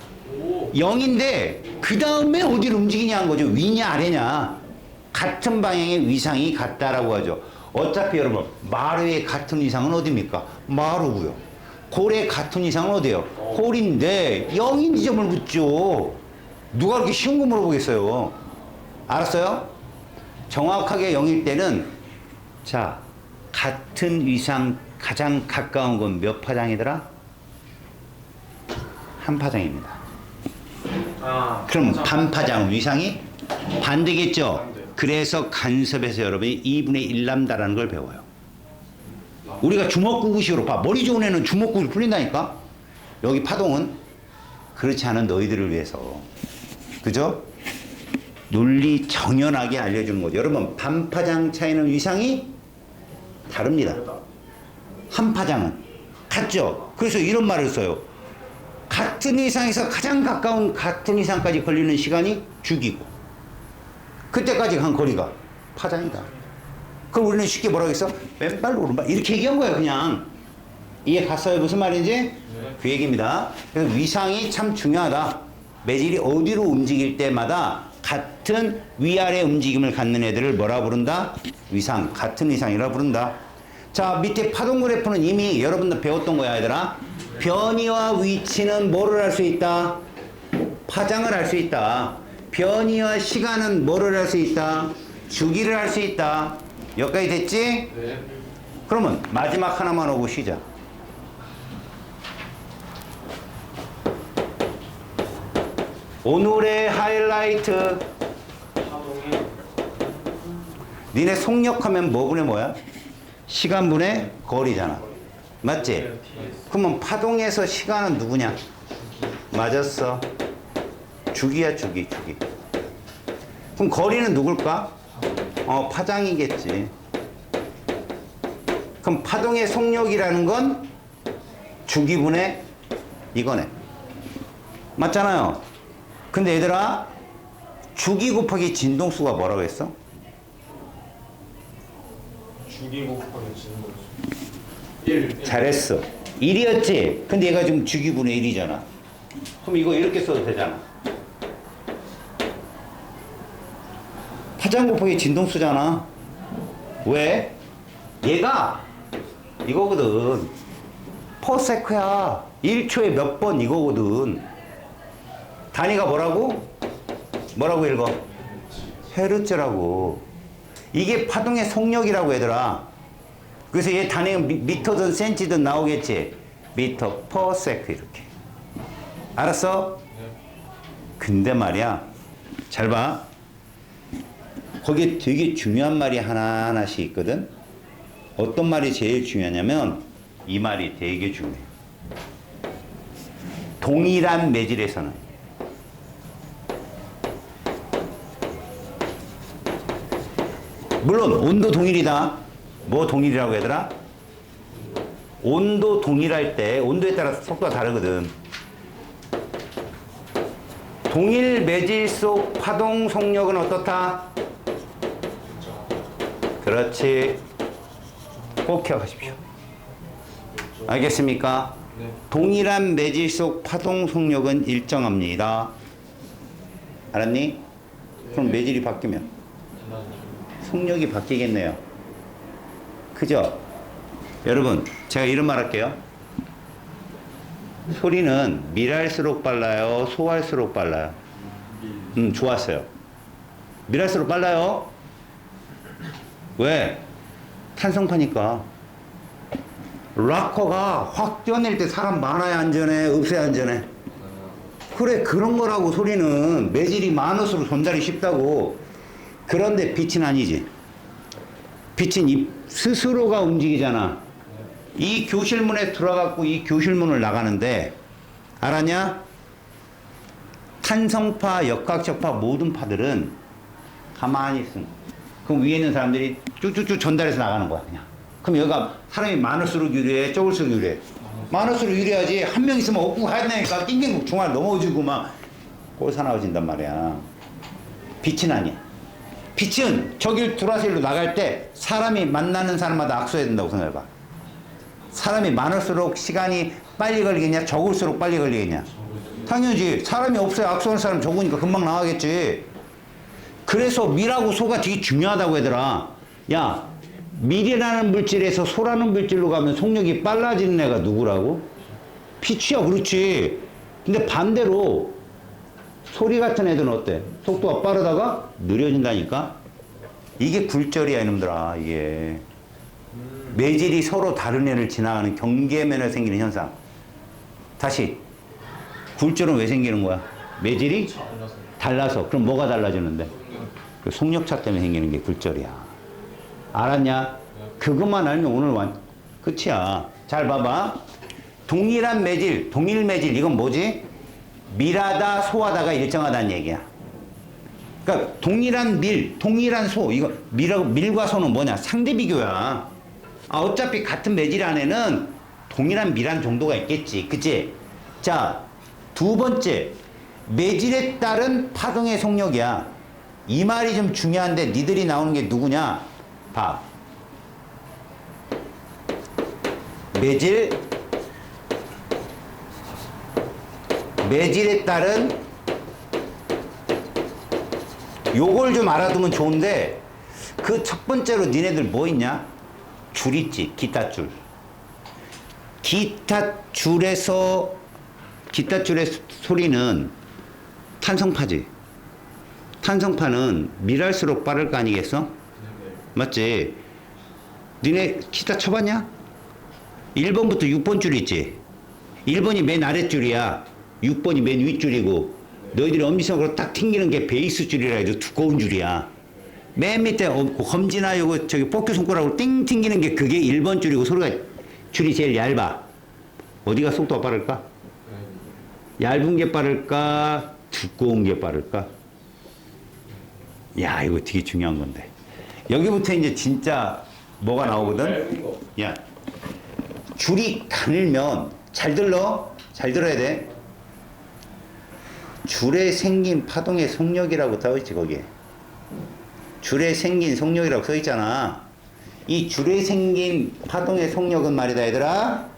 0인데 그 다음에 어디로 움직이냐 한 거죠. 위냐 아래냐. 같은 방향의 위상이 같다라고 하죠. 어차피 여러분 마루의 같은 위상은 어디입니까? 마루고요. 골의 같은 위상은 어디예요? 골인데 0인 지점을 묻죠. 누가 그렇게 쉬운 거 물어보겠어요. 알았어요? 정확하게 0일 때는 자 같은 위상 가장 가까운 건 몇 파장이더라? 한 파장입니다. 그럼 반파장 위상이 반대겠죠? 그래서 간섭에서 여러분이 2분의 1람다라는 걸 배워요. 우리가 주먹구구식으로 봐. 머리 좋은 애는 주먹구구를 풀린다니까? 여기 파동은 그렇지 않은 너희들을 위해서. 그죠? 논리 정연하게 알려주는 거죠. 여러분, 반파장 차이는 위상이 다릅니다. 한 파장은 같죠? 그래서 이런 말을 써요. 같은 위상에서 가장 가까운 같은 위상까지 걸리는 시간이 주기고 그때까지 간 거리가 파장이다. 그럼 우리는 쉽게 뭐라고 했어? 왼발 오른발 이렇게 얘기한 거예요. 그냥 이해 갔어요? 무슨 말인지? 네. 그 얘기입니다. 그래서 위상이 참 중요하다. 매질이 어디로 움직일 때마다 같은 위아래 움직임을 갖는 애들을 뭐라 부른다? 위상, 같은 위상이라 부른다. 자, 밑에 파동 그래프는 이미 여러분들 배웠던 거야, 얘들아. 변이와 위치는 뭐를 할 수 있다? 파장을 할 수 있다. 변이와 시간은 뭐를 할 수 있다? 주기를 할 수 있다. 여기까지 됐지? 네. 그러면 마지막 하나만 오고 쉬자. 오늘의 하이라이트. 니네 속력하면 뭐분의 뭐야? 시간분의 거리잖아. 맞지? 그러면 파동에서 시간은 누구냐? 맞았어. 주기야, 주기. 그럼 거리는 누굴까? 파장이겠지. 그럼 파동의 속력이라는 건 주기분의 이거네. 맞잖아요. 근데 얘들아, 주기 곱하기 진동수가 뭐라고 했어? 주기 곱하기 진동수 1. 잘했어. 1이었지? 근데 얘가 지금 주기분의 1이잖아. 그럼 이거 이렇게 써도 되잖아. 파장 곱하기 진동수잖아. 왜? 얘가 이거거든. 퍼세크야. 1초에 몇 번 이거거든. 단위가 뭐라고? 뭐라고 읽어? 헤르츠라고. 이게 파동의 속력이라고 얘들아. 그래서 얘 단위가 미터든 센치든 나오겠지. 미터 퍼 세크 이렇게. 알았어? 근데 말이야. 잘 봐. 거기에 되게 중요한 말이 하나하나씩 있거든. 어떤 말이 제일 중요하냐면 이 말이 되게 중요해. 동일한 매질에서는 물론 온도 동일이다. 뭐 동일이라고 얘들아? 온도 동일할 때 온도에 따라서 속도가 다르거든. 동일 매질 속 파동 속력은 어떻다? 그렇지. 꼭 기억하십시오. 알겠습니까? 네. 동일한 매질 속 파동 속력은 일정합니다. 알았니? 그럼 매질이 바뀌면 속력이 바뀌겠네요. 그죠? 여러분, 제가 이런 말 할게요. 소리는 밀할수록 빨라요? 소할수록 빨라요? 좋았어요. 밀할수록 빨라요? 왜? 탄성파니까. 락커가 확 뛰어낼 때 사람 많아야 안전해? 없어야 안전해? 그래, 그런 거라고. 소리는 매질이 많을수록 전달이 쉽다고. 그런데 빛은 아니지. 빛은 이 스스로가 움직이잖아. 이 교실문에 들어가고 이 교실문을 나가는데 알았냐? 탄성파, 역학적파 모든 파들은 가만히 있음. 그럼 위에 있는 사람들이 쭉쭉쭉 전달해서 나가는 거야 그냥. 그럼 여기가 사람이 많을수록 유리해, 적을수록 유리해? 많을수록 유리하지. 한 명 있으면 업고 가야 되니까 낑낑 중앙 넘어지고 막 꼴사나워진단 말이야. 빛은 아니야. 빛은 저길 두라셀로 나갈 때 사람이 만나는 사람마다 악수해야 된다고 생각해봐. 사람이 많을수록 시간이 빨리 걸리겠냐? 적을수록 빨리 걸리겠냐? 당연히 사람이 없어야 악수하는 사람 적으니까 금방 나가겠지. 그래서 밀하고 소가 되게 중요하다고 얘들아. 야, 밀이라는 물질에서 소라는 물질로 가면 속력이 빨라지는 애가 누구라고? 빛이야. 그렇지. 근데 반대로 소리 같은 애들은 어때? 속도가 빠르다가 느려진다니까? 이게 굴절이야 이놈들아. 이게 매질이 서로 다른 애를 지나가는 경계면에 생기는 현상. 다시, 굴절은 왜 생기는 거야? 매질이 달라서. 그럼 뭐가 달라지는데? 그 속력차 때문에 생기는 게 굴절이야. 알았냐? 그것만 알면 오늘 끝이야. 잘 봐봐. 동일한 매질, 동일 매질, 이건 뭐지? 밀하다, 소하다가 일정하다는 얘기야. 그러니까 동일한 밀, 동일한 소, 이거 밀과 소는 뭐냐? 상대 비교야. 어차피 같은 매질 안에는 동일한 밀한 정도가 있겠지. 그치? 자, 두 번째. 매질에 따른 파동의 속력이야. 이 말이 좀 중요한데 니들이 나오는 게 누구냐? 봐. 매질에 따른 요걸 좀 알아두면 좋은데 그 첫 번째로 니네들 뭐 있냐? 줄 있지. 기타 줄. 기타 줄의 소리는 탄성파지. 탄성파는 밀할수록 빠를 거 아니겠어? 맞지? 니네 기타 쳐봤냐? 1번부터 6번 줄 있지? 1번이 맨 아랫줄이야. 6번이 맨 윗줄이고 너희들이 엄지손가락으로 딱 튕기는 게 베이스 줄이라 해도 두꺼운 줄이야. 맨 밑에 검지나 요거 저기 뽑기 손가락으로 띵 튕기는 게 그게 1번 줄이고 소리가 줄이 제일 얇아. 어디가 속도가 빠를까? 얇은 게 빠를까? 두꺼운 게 빠를까? 야, 이거 되게 중요한 건데. 여기부터 이제 진짜 뭐가 나오거든? 야, 줄이 가늘면 잘 들어야 돼. 줄에 생긴 파동의 속력이라고 써있지 거기에. 줄에 생긴 속력이라고 써있잖아. 이 줄에 생긴 파동의 속력은 말이다 얘들아.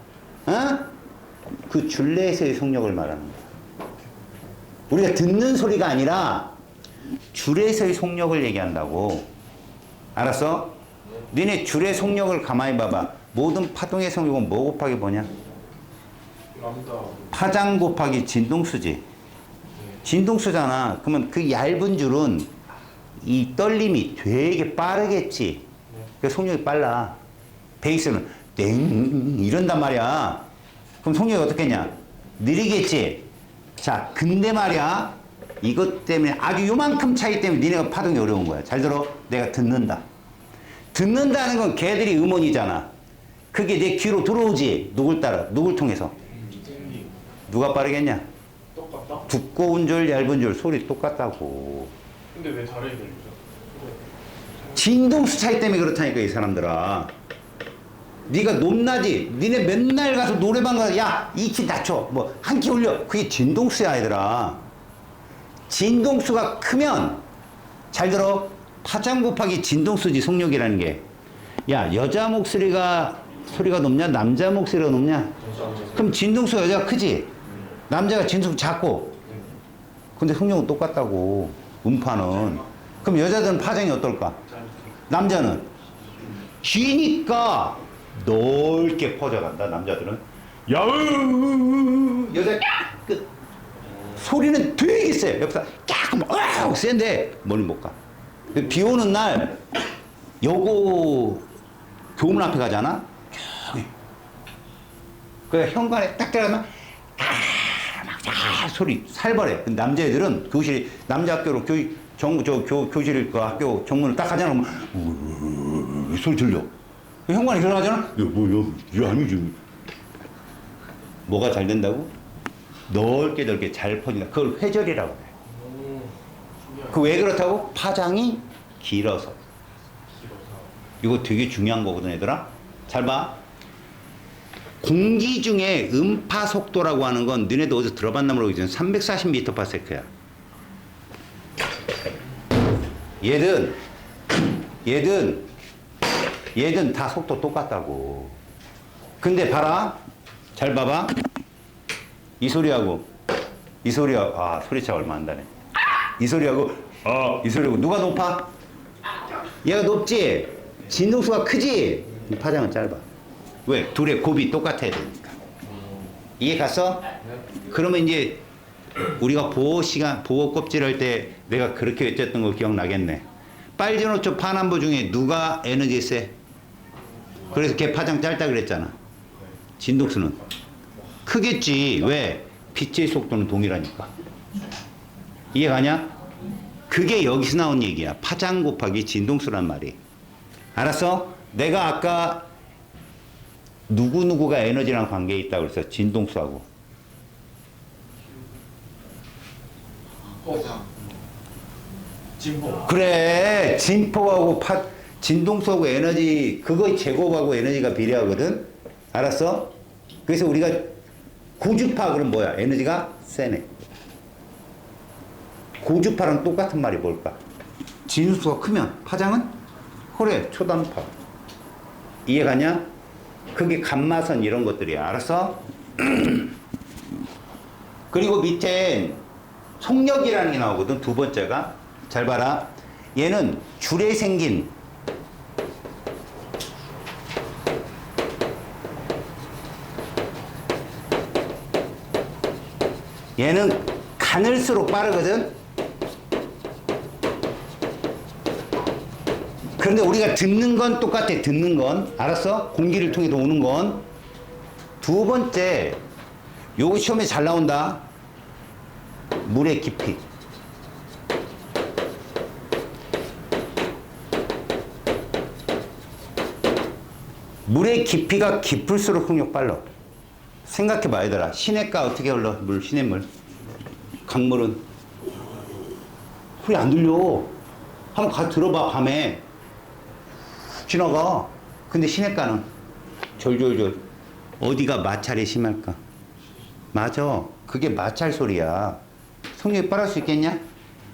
그 줄 내에서의 속력을 말하는 거야. 우리가 듣는 소리가 아니라 줄에서의 속력을 얘기한다고. 알았어? 니네 줄의 속력을 가만히 봐봐. 모든 파동의 속력은 뭐 곱하기 뭐냐? 람다. 파장 곱하기 진동수지. 진동수잖아. 그러면 그 얇은 줄은 이 떨림이 되게 빠르겠지. 그 속력이 빨라. 베이스는 땡 이런단 말이야. 그럼 속력이 어떻겠냐? 느리겠지. 자, 근데 말이야. 이것 때문에 아주 요만큼 차이 때문에 니네가 파동이 어려운 거야. 잘 들어. 내가 듣는다. 듣는다는 건 걔들이 음원이잖아. 그게 내 귀로 들어오지. 누굴 따라? 누굴 통해서? 땡기. 누가 빠르겠냐? 똑같다? 두꺼운 줄 얇은 줄 소리 똑같다고. 근데 왜 다르게 들리죠? 진동수 차이 때문에 그렇다니까 이 사람들아. 네가 높낮이 니네 맨날 가서 노래방 가서 야 이 키 낮춰 뭐 한 키 올려 그게 진동수야 얘들아. 진동수가 크면 잘 들어 파장 곱하기 진동수지 속력이라는 게. 야 여자 목소리가 소리가 높냐 남자 목소리가 높냐. 그럼 진동수가 여자가 크지 남자가 진동수 작고. 근데 속력은 똑같다고 음파는. 그럼 여자들은 파장이 어떨까? 남자는 기니까 넓게 퍼져간다. 남자들은 야으 여자 끝. 소리는 되게 세. 옆에서 깍 센데 멀리 못 가. 비 오는 날 여고 교문 앞에 가잖아. 그 현관에 딱 들어가면 막 소리 살벌해. 남자애들은 교실 남자 학교로 교실 그 학교 정문을 딱 하잖아. 그러면 소리 들려. 현관에 들어가잖아. 이거 아니지. 뭐가 잘 된다고? 넓게 잘 퍼진다. 그걸 회절이라고 해. 그 왜 그렇다고? 파장이 길어서. 이거 되게 중요한 거거든 얘들아. 잘 봐. 공기 중에 음파 속도라고 하는 건 너네도 어디서 들어봤나 모르겠지만 340m/s야. 얘든 다 속도 똑같다고. 근데 봐라. 잘 봐봐. 이 소리하고 소리차가 얼마 안 나네. 이 소리하고 누가 높아? 얘가 높지? 진동수가 크지? 파장은 짧아. 왜? 둘의 곱이 똑같아야 되니까. 이해 갔어? 그러면 이제 우리가 보호 껍질 할 때 내가 그렇게 외쳤던 거 기억나겠네. 빨주노초 파남보 중에 누가 에너지 세? 그래서 걔 파장 짧다 그랬잖아. 진동수는 크겠지. 왜? 빛의 속도는 동일하니까. 이해가냐? 그게 여기서 나온 얘기야. 파장 곱하기 진동수란 말이. 알았어? 내가 아까 누구누구가 에너지랑 관계에 있다고 그랬어. 진동수하고. 진포. 그래. 진폭하고 진동수하고 에너지 그거의 제곱하고 에너지가 비례하거든. 알았어? 그래서 우리가 고주파 그럼 뭐야? 에너지가 세네. 고주파랑 똑같은 말이 뭘까? 진수가 크면 파장은 그래 초단파. 이해가냐? 그게 감마선 이런 것들이야. 알았어? 그리고 밑에 속력이라는 게 나오거든. 두 번째가. 잘 봐라. 얘는 줄에 생긴 얘는 가늘수록 빠르거든. 그런데 우리가 듣는 건 똑같아. 듣는 건 알았어? 공기를 통해서 오는 건. 두 번째 요거 시험에 잘 나온다. 물의 깊이. 물의 깊이가 깊을수록 속력 빨라. 생각해봐 얘들아. 시냇가 어떻게 흘러? 시냇물. 강물은 소리 안 들려. 한번 가 들어봐. 밤에 지나가. 근데 시냇가는 졸졸졸. 어디가 마찰이 심할까? 맞아. 그게 마찰 소리야. 속력이 빠를 수 있겠냐?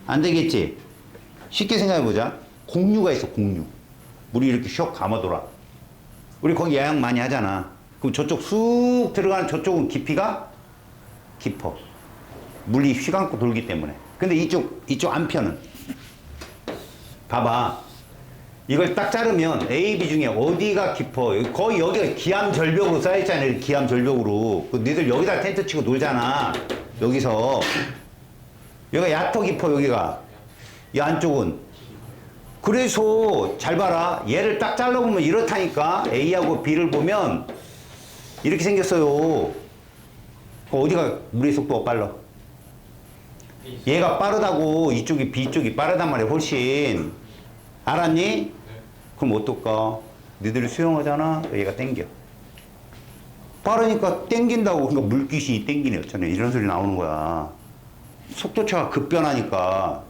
안 되겠지. 쉽게 생각해보자. 공류가 있어. 공류. 물이 이렇게 슉 감아돌아. 우리 거기 야영 많이 하잖아. 그럼 저쪽 쑥 들어가는 저쪽은 깊이가 깊어. 물이 휘감고 돌기 때문에. 근데 이쪽 안편은 봐봐. 이걸 딱 자르면 A, B 중에 어디가 깊어? 거의 여기가 기암절벽으로 쌓여있잖아요. 기암절벽으로. 니들 여기다 텐트 치고 놀잖아. 여기서. 여기가 얕어 깊어, 여기가. 이 안쪽은. 그래서 잘 봐라. 얘를 딱 잘라보면 이렇다니까. A하고 B를 보면 이렇게 생겼어요. 어디가 물의 속도가 빨라? 얘가 빠르다고 이쪽이 B 쪽이 빠르단 말이야 훨씬. 알았니? 그럼 어떨까? 너희들이 수영하잖아. 얘가 땡겨. 빠르니까 땡긴다고. 그러니까 물귀신이 땡기네. 어쩌네. 이런 소리 나오는 거야. 속도차가 급변하니까.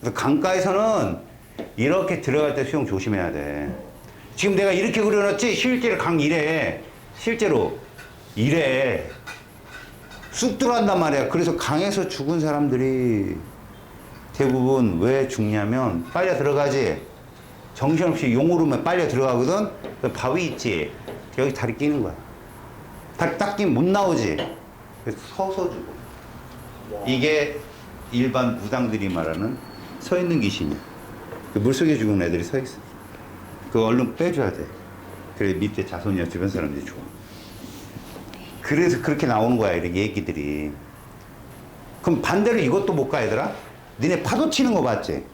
그래서 강가에서는 이렇게 들어갈 때 수영 조심해야 돼. 지금 내가 이렇게 그려놨지? 실제로 강 이래. 실제로 이래. 쑥 들어간단 말이야. 그래서 강에서 죽은 사람들이 대부분 왜 죽냐면 빨려 들어가지. 정신없이 용오르면 빨려 들어가거든. 그 바위 있지. 여기 다리 끼는 거야. 다리 딱 끼면 못 나오지. 그래서 서서 죽어. 이게 일반 무당들이 말하는 서 있는 귀신이야. 그 물속에 죽은 애들이 서 있어. 그거 얼른 빼줘야 돼. 그래 밑에 자손이나 주변 사람들이 죽어. 그래서 그렇게 나오는 거야, 이렇게 얘기들이. 그럼 반대로 이것도 못 가, 얘들아? 니네 파도 치는 거 봤지?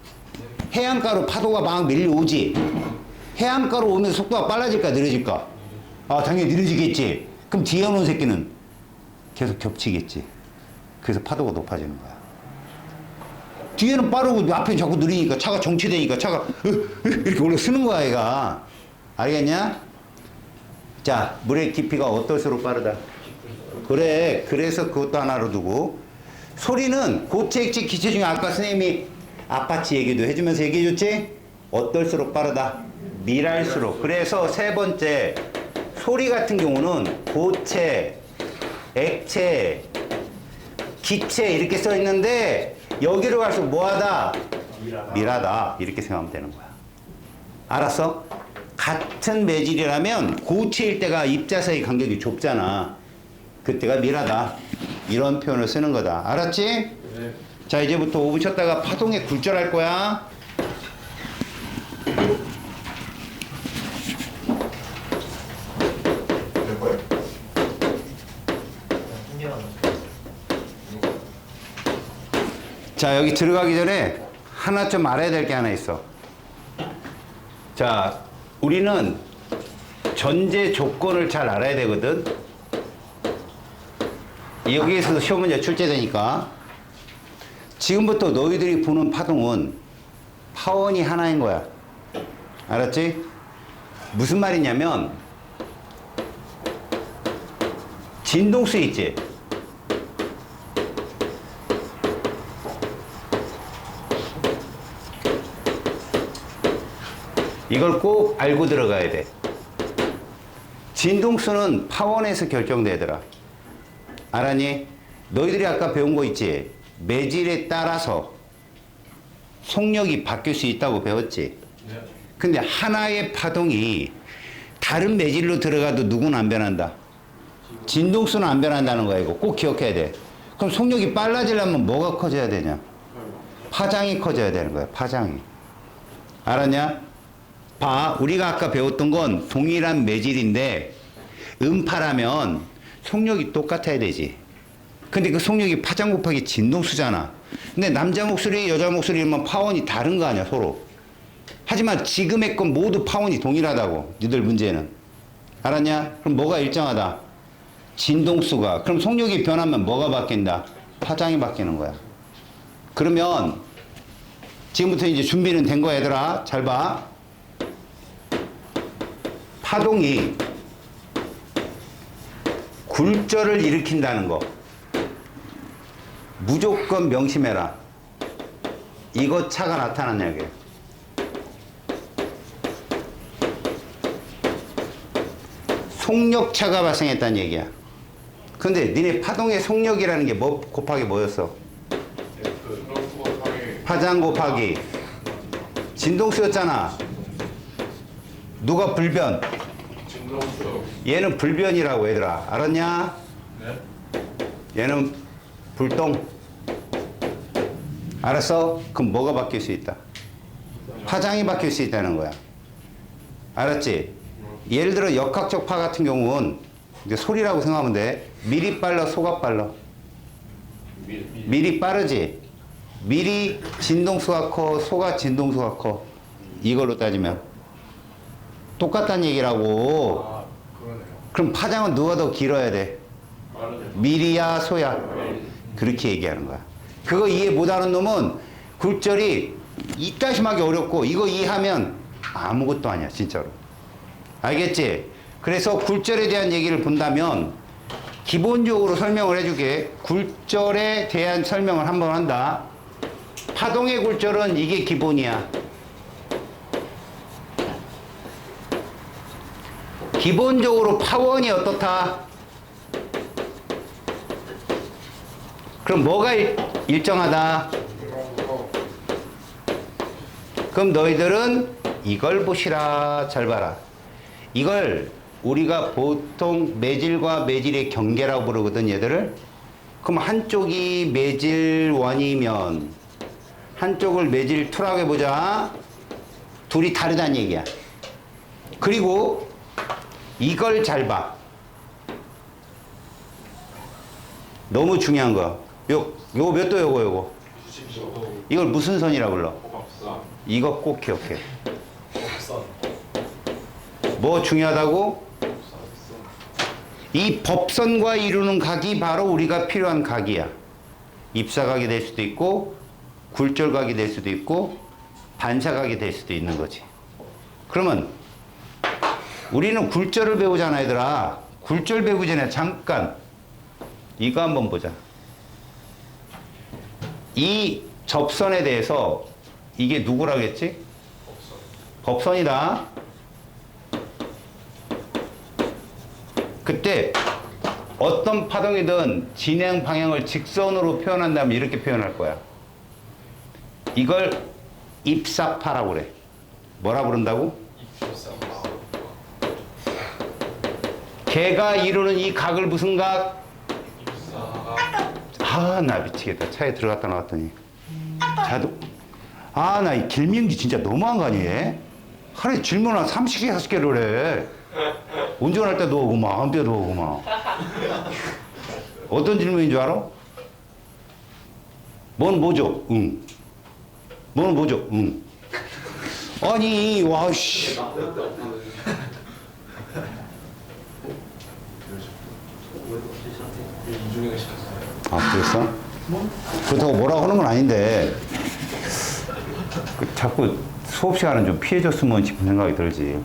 해안가로 파도가 막 밀려오지? 해안가로 오면 속도가 빨라질까, 느려질까? 아, 당연히 느려지겠지. 그럼 뒤에 오는 새끼는 계속 겹치겠지. 그래서 파도가 높아지는 거야. 뒤에는 빠르고 앞에 자꾸 느리니까 차가 정체되니까 차가 이렇게 올라 쓰는 거야, 얘가. 알겠냐? 자, 물의 깊이가 어떨수록 빠르다? 그래, 그래서 그것도 하나로 두고. 소리는 고체, 액체, 기체 중에 아까 선생님이 아파치 얘기도 해주면서 얘기해줬지? 어떨수록 빠르다? 밀할수록. 그래서 세 번째, 소리 같은 경우는 고체, 액체, 기체 이렇게 써 있는데 여기로 갈수록 뭐하다? 밀하다. 이렇게 생각하면 되는 거야. 알았어? 같은 매질이라면 고체일 때가 입자사이 간격이 좁잖아. 그때가 밀하다. 이런 표현을 쓰는 거다. 알았지? 네. 자, 이제부터 5분 쉬었다가 파동에 굴절할 거야. 될 거예요? 자, 여기 들어가기 전에 하나 좀 알아야 될 게 하나 있어. 자, 우리는 전제 조건을 잘 알아야 되거든. 여기에서도 시험 문제 출제되니까. 지금부터 너희들이 보는 파동은 파원이 하나인 거야. 알았지? 무슨 말이냐면 진동수 있지? 이걸 꼭 알고 들어가야 돼. 진동수는 파원에서 결정되더라. 알았니? 너희들이 아까 배운 거 있지? 매질에 따라서 속력이 바뀔 수 있다고 배웠지? 네. 근데 하나의 파동이 다른 매질로 들어가도 누구는 안 변한다? 진동수는 안 변한다는 거야. 이거 꼭 기억해야 돼. 그럼 속력이 빨라지려면 뭐가 커져야 되냐? 파장이 커져야 되는 거야. 파장이. 알았냐? 봐. 우리가 아까 배웠던 건 동일한 매질인데 음파라면 속력이 똑같아야 되지. 근데 그 속력이 파장 곱하기 진동수잖아. 근데 남자 목소리, 여자 목소리면 파원이 다른 거 아니야, 서로. 하지만 지금의 건 모두 파원이 동일하다고. 니들 문제는. 알았냐? 그럼 뭐가 일정하다? 진동수가. 그럼 속력이 변하면 뭐가 바뀐다? 파장이 바뀌는 거야. 그러면 지금부터 이제 준비는 된 거야, 얘들아. 잘 봐. 파동이 굴절을 일으킨다는 거 무조건 명심해라. 이거 차가 나타났냐 이게. 속력차가 발생했다는 얘기야. 근데 니네 파동의 속력이라는 게 뭐 곱하기 뭐였어? 파장 곱하기 진동수였잖아. 누가 불변? 진동수. 얘는 불변이라고 얘들아. 알았냐? 네. 얘는 불동. 알았어? 그럼 뭐가 바뀔 수 있다? 파장이 바뀔 수 있다는 거야. 알았지? 예를 들어 역학적 파 같은 경우는 이제 소리라고 생각하면 돼. 미리 빨라, 소가 빨라. 미리 빠르지? 미리 진동수가 커, 소가 진동수가 커. 이걸로 따지면. 똑같다는 얘기라고. 아, 그러네요. 그럼 파장은 누가 더 길어야 돼? 미리야, 소야? 그렇게 얘기하는 거야. 그거 이해 못하는 놈은 굴절이 이따심하게 어렵고 이거 이해하면 아무것도 아니야, 진짜로. 알겠지? 그래서 굴절에 대한 얘기를 본다면 기본적으로 설명을 해줄게. 굴절에 대한 설명을 한번 한다. 파동의 굴절은 이게 기본이야. 기본적으로 파원이 어떻다? 그럼 뭐가 일정하다? 그럼 너희들은 이걸 보시라. 잘 봐라. 이걸 우리가 보통 매질과 매질의 경계라고 부르거든, 얘들을. 그럼 한쪽이 매질 1이면 한쪽을 매질 2라고 해보자. 둘이 다르다는 얘기야. 그리고 이걸 잘 봐. 너무 중요한 거. 요거 몇 도 요거. 이걸 무슨 선이라고 불러? 법선. 이거 꼭 기억해. 법선. 뭐 중요하다고? 법선. 이 법선과 이루는 각이 바로 우리가 필요한 각이야. 입사각이 될 수도 있고 굴절각이 될 수도 있고 반사각이 될 수도 있는 거지. 그러면 우리는 굴절을 배우잖아, 얘들아. 굴절 배우기 전에 잠깐 이거 한번 보자. 이 접선에 대해서 이게 누구라고 했지? 법선이다. 그때 어떤 파동이든 진행 방향을 직선으로 표현한다면 이렇게 표현할 거야. 이걸 입사파라고 그래. 뭐라 부른다고? 걔가 이루는 이 각을 무슨 각? 아, 나 미치겠다. 차에 들어갔다 나왔더니. 나 이 길명지 진짜 너무한 거 아니에요? 하루에 질문 한 30개, 40개를 해. 운전할 때도 오고, 막, 아무 때도 오고, 막. 어떤 질문인 줄 알아? 뭔 뭐죠? 응. 뭔 뭐죠? 응. 아니, 와, 씨. 이준이가 시켰어요. 아, 그랬어? 그렇다고 뭐라고 하는 건 아닌데, 자꾸 수업 시간은 좀 피해줬으면 싶은 생각이 들지.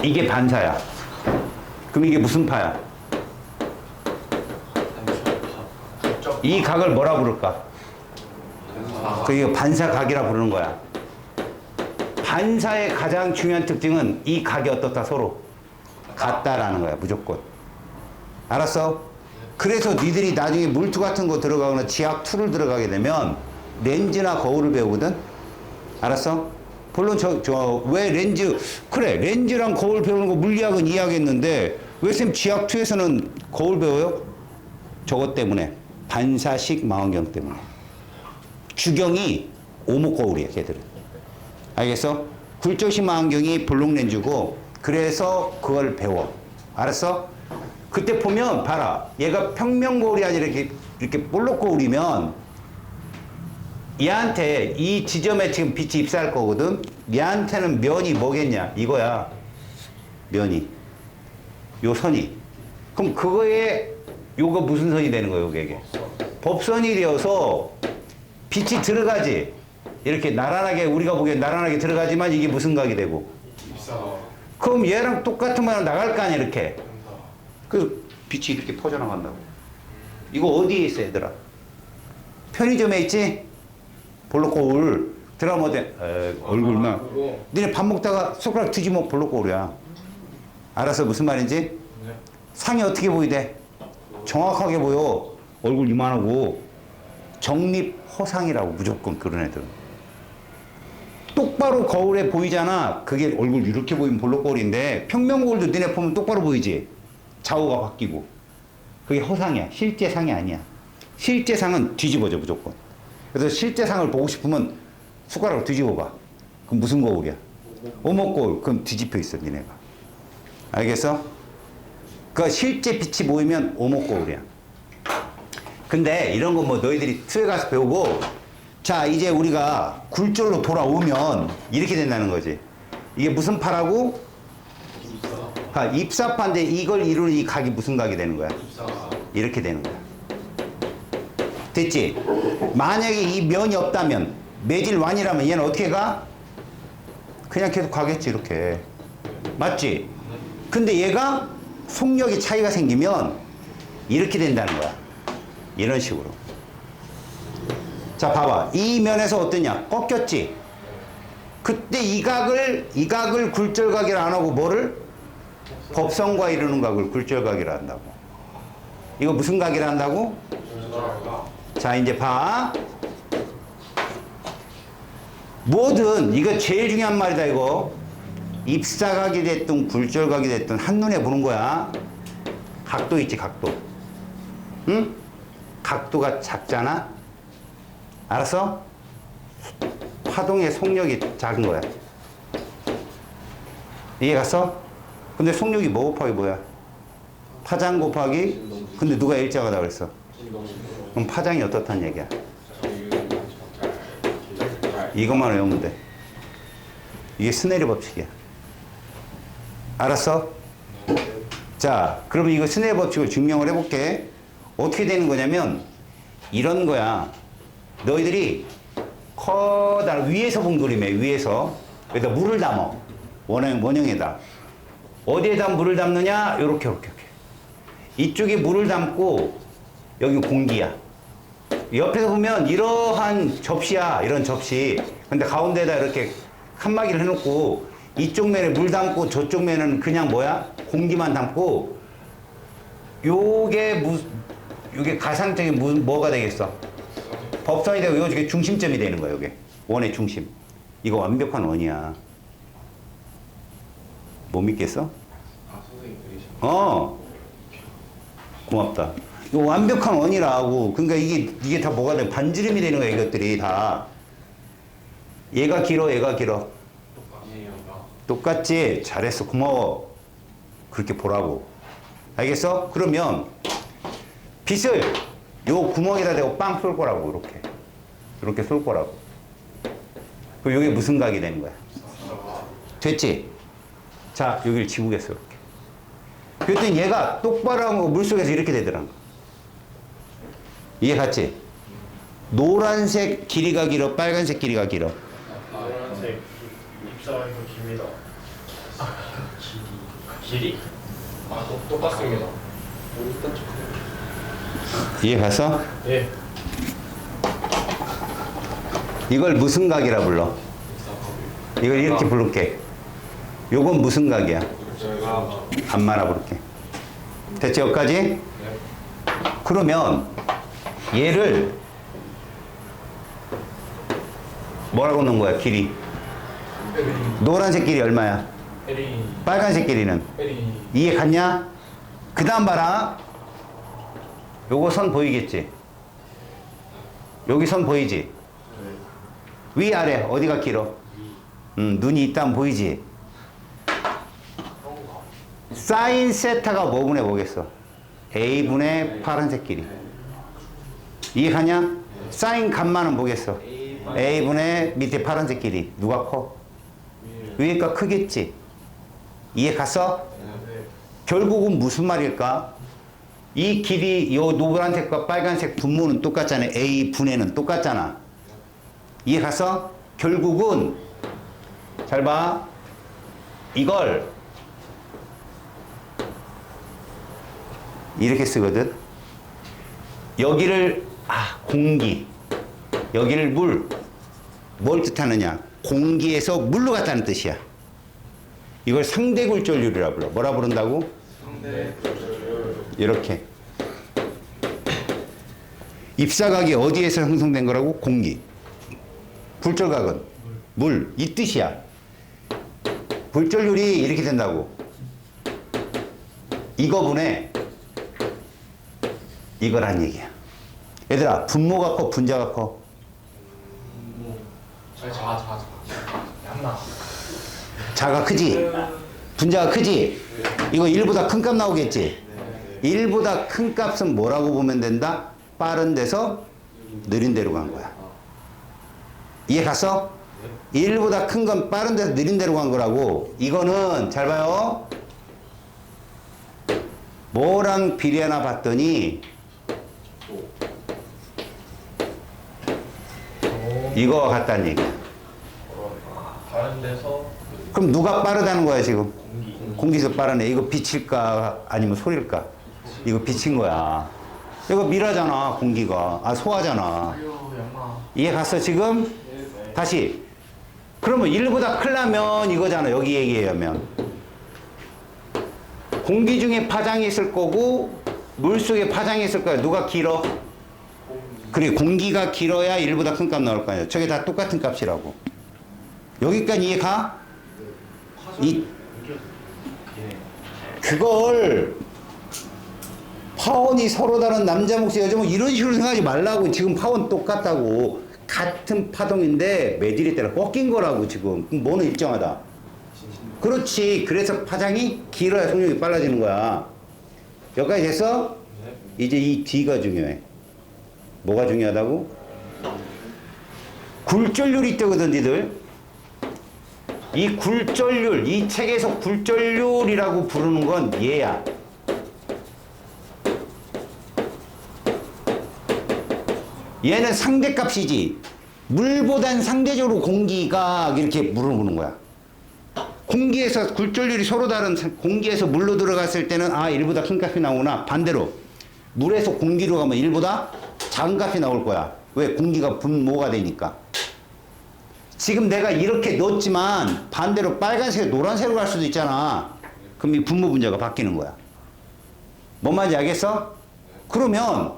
이게 반사야. 그럼 이게 무슨 파야? 이 각을 뭐라 부를까? 이거 반사각이라 부르는 거야. 반사의 가장 중요한 특징은 이 각이 어떻다, 서로 같다라는 거야, 무조건. 알았어? 그래서 니들이 나중에 물투 같은 거 들어가거나 지학 2를 들어가게 되면 렌즈나 거울을 배우거든? 알았어? 물론 왜 렌즈, 그래, 렌즈랑 거울 배우는 거 물리학은 이해하겠는데 왜 쌤 지학 2에서는 거울 배워요? 저것 때문에. 반사식 망원경 때문에. 주경이 오목 거울이야, 걔들은. 알겠어? 굴절식 망원경이 볼록 렌즈고 그래서 그걸 배워. 알았어? 그때 보면 봐라. 얘가 평면 거울이 아니라 이렇게 볼록 거울이면 얘한테 이 지점에 지금 빛이 입사할 거거든. 얘한테는 면이 뭐겠냐? 이거야. 면이. 요 선이. 그럼 그거에 요거 무슨 선이 되는 거예요, 이게? 법선이 되어서 빛이 들어가지. 이렇게 나란하게 우리가 보기엔 나란하게 들어가지만 이게 무슨 각이 되고? 그럼 얘랑 똑같은 모양 나갈 거 아니야, 이렇게. 그 빛이 이렇게 퍼져나간다고. 이거 어디에 있어, 얘들아? 편의점에 있지? 볼록 거울. 들어가면 어때? 얼굴만. 니네 밥 먹다가 손가락 뒤지면 볼록 거울이야. 알았어, 무슨 말인지? 상이 어떻게 보이대? 정확하게 보여. 얼굴 이만하고. 정립 허상이라고, 무조건 그런 애들은. 똑바로 거울에 보이잖아. 그게 얼굴 이렇게 보이면 볼록 거울인데 평면 거울도 니네 보면 똑바로 보이지? 좌우가 바뀌고. 그게 허상이야. 실제 상이 아니야. 실제 상은 뒤집어져, 무조건. 그래서 실제 상을 보고 싶으면 숟가락을 뒤집어 봐. 그럼 무슨 거울이야? 오목골. 그럼 뒤집혀 있어 니네가. 알겠어? 그 실제 빛이 모이면 오목골이야. 근데 이런 거 뭐 너희들이 투에 가서 배우고, 자 이제 우리가 굴절로 돌아오면 이렇게 된다는 거지. 이게 무슨 파라고? 입사파인데 이걸 이루는 이 각이 무슨 각이 되는 거야? 이렇게 되는 거야. 됐지? 만약에 이 면이 없다면, 매질 완이라면 얘는 어떻게 가? 그냥 계속 가겠지, 이렇게. 맞지? 근데 얘가 속력의 차이가 생기면 이렇게 된다는 거야. 이런 식으로. 자, 봐봐. 이 면에서 어떠냐? 꺾였지? 그때 이 각을 굴절각이라 안 하고 뭐를? 법선과 이루는 각을 굴절각이라 한다고. 이거 무슨 각이라 한다고? 자, 이제 봐. 뭐든, 이거 제일 중요한 말이다, 이거. 입사각이 됐든 굴절각이 됐든 한눈에 보는 거야. 각도 있지, 각도. 응? 각도가 작잖아? 알았어? 파동의 속력이 작은 거야. 이해 갔어? 근데 속력이 뭐 곱하기 뭐야? 파장 곱하기? 근데 누가 일자가다 그랬어? 그럼 파장이 어떻다는 얘기야? 이것만 외우면 돼. 이게 스네일 법칙이야. 알았어? 자, 그러면 이거 스네일 법칙을 증명을 해볼게. 어떻게 되는 거냐면 이런 거야. 너희들이 커다란 위에서 본 그림이야. 위에서. 여기다 물을 담아. 원형에다. 어디에다 물을 담느냐? 요렇게. 이쪽에 물을 담고 여기 공기야. 옆에서 보면 이러한 접시야. 이런 접시. 근데 가운데에다 이렇게 칸막이를 해놓고 이쪽 면에 물 담고 저쪽 면에는 그냥 뭐야? 공기만 담고 요게 가상적인 뭐가 되겠어? 법선이 되고 요게 중심점이 되는 거야. 요게 원의 중심. 이거 완벽한 원이야. 못 믿겠어? 선생님 그리신 고맙다. 이거 완벽한 원이라고. 그러니까 이게 다 뭐가 돼? 반지름이 되는 거야. 이것들이 다. 얘가 길어. 똑같지? 잘했어. 고마워. 그렇게 보라고. 알겠어? 그러면 빛을 요 구멍에다 대고 빵 쏠 거라고. 이렇게 쏠 거라고. 그럼 이게 무슨 각이 되는 거야? 됐지? 자, 여기를 지우겠어. 이렇게. 그랬더니 얘가 똑바로 하고 물속에서 이렇게 되더라고. 이해 갔지? 노란색 길이가 길어, 빨간색 길이가 길어. 노란색 입사하니까 깁니다. 길이? 똑같습니다. 이해 갔어? 예. 이걸 무슨 각이라 불러? 이걸 이렇게 부를게. 요건 무슨 각이야? 반마라 부를게. 됐지, 여기까지? 그러면 얘를 뭐라고 넣은 거야, 길이? 노란색 길이 얼마야? 빨간색 길이는? 이해 갔냐? 그 다음 봐라. 요거 선 보이겠지? 여기 선 보이지? 위, 아래, 어디가 길어? 눈이 있다면 보이지? 사인 세타가 뭐분의 뭐겠어? A분의 파란색 길이. 이해가냐? 사인 값만은 뭐겠어? A분의 밑에 파란색 길이. 누가 커? 위에가 크겠지? 이해 갔어? 결국은 무슨 말일까? 이 길이, 요 노란색과 빨간색 분모는 똑같잖아. A분의는 똑같잖아. 이해 갔어? 결국은, 잘 봐. 이걸 이렇게 쓰거든. 여기를 공기, 여기를 물. 뭘 뜻하느냐? 공기에서 물로 갔다는 뜻이야. 이걸 상대굴절률이라 불러. 뭐라 부른다고? 이렇게. 입사각이 어디에서 형성된 거라고? 공기. 굴절각은 물. 이 뜻이야. 굴절률이 이렇게 된다고. 이거분에 이거란 얘기야. 얘들아, 분모가 커, 분자가 커? 양나. 자가 크지? 분자가 크지? 이거 1보다 큰 값 나오겠지? 1보다 큰 값은 뭐라고 보면 된다? 빠른 데서 느린 데로 간 거야. 이해 갔어? 1보다 큰 건 빠른 데서 느린 데로 간 거라고. 이거는 잘 봐요. 뭐랑 비례하나 봤더니 이거와 같다는 얘기야. 다른 데서 그럼 누가 빠르다는 거야 지금? 공기. 공기에서 빠르네. 이거 빛일까 아니면 소리일까? 이거 빛인 거야. 이거 미라잖아 공기가. 아 소화잖아. 이해 갔어 지금? 다시. 그러면 1보다 크려면 이거잖아. 여기 얘기하면. 공기 중에 파장이 있을 거고 물 속에 파장이 있을 거야. 누가 길어? 그래 공기가 길어야 1보다 큰 값 나올 거 아니야. 저게 다 똑같은 값이라고. 여기까지 이해 가? 그걸 파원이 서로 다른 남자 목소리 여자 목소리 이런 식으로 생각하지 말라고. 지금 파원 똑같다고. 같은 파동인데 매질에 따라 꺾인 거라고 지금. 그럼 뭐는 일정하다. 그렇지. 그래서 파장이 길어야 속력이 빨라지는 거야. 여기까지 됐어? 이제 이 D가 중요해. 뭐가 중요하다고? 굴절률이 있거든 니들. 이 굴절률, 이 책에서 굴절률이라고 부르는 건 얘야. 얘는 상대값이지. 물보단 상대적으로 공기가 이렇게 물어보는 거야. 공기에서 굴절률이 서로 다른 공기에서 물로 들어갔을 때는 아 1보다 큰 값이 나오나 반대로 물에서 공기로 가면 1보다 작은 값이 나올 거야. 왜? 공기가 분모가 되니까. 지금 내가 이렇게 넣었지만 반대로 빨간색, 노란색으로 갈 수도 있잖아. 그럼 이 분모 분자가 바뀌는 거야. 뭔 말인지 알겠어? 그러면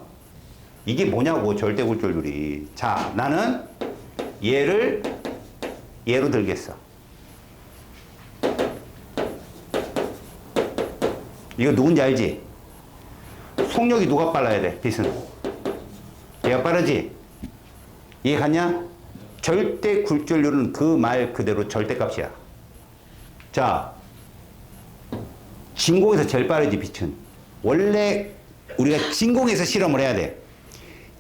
이게 뭐냐고 절대 굴절률이. 자, 나는 얘를 얘로 들겠어. 이거 누군지 알지? 속력이 누가 빨라야 돼? 빛은. 얘가 빠르지? 이해 갔냐? 절대 굴절률은 그 말 그대로 절대값이야. 자, 진공에서 제일 빠르지 빛은. 원래 우리가 진공에서 실험을 해야 돼.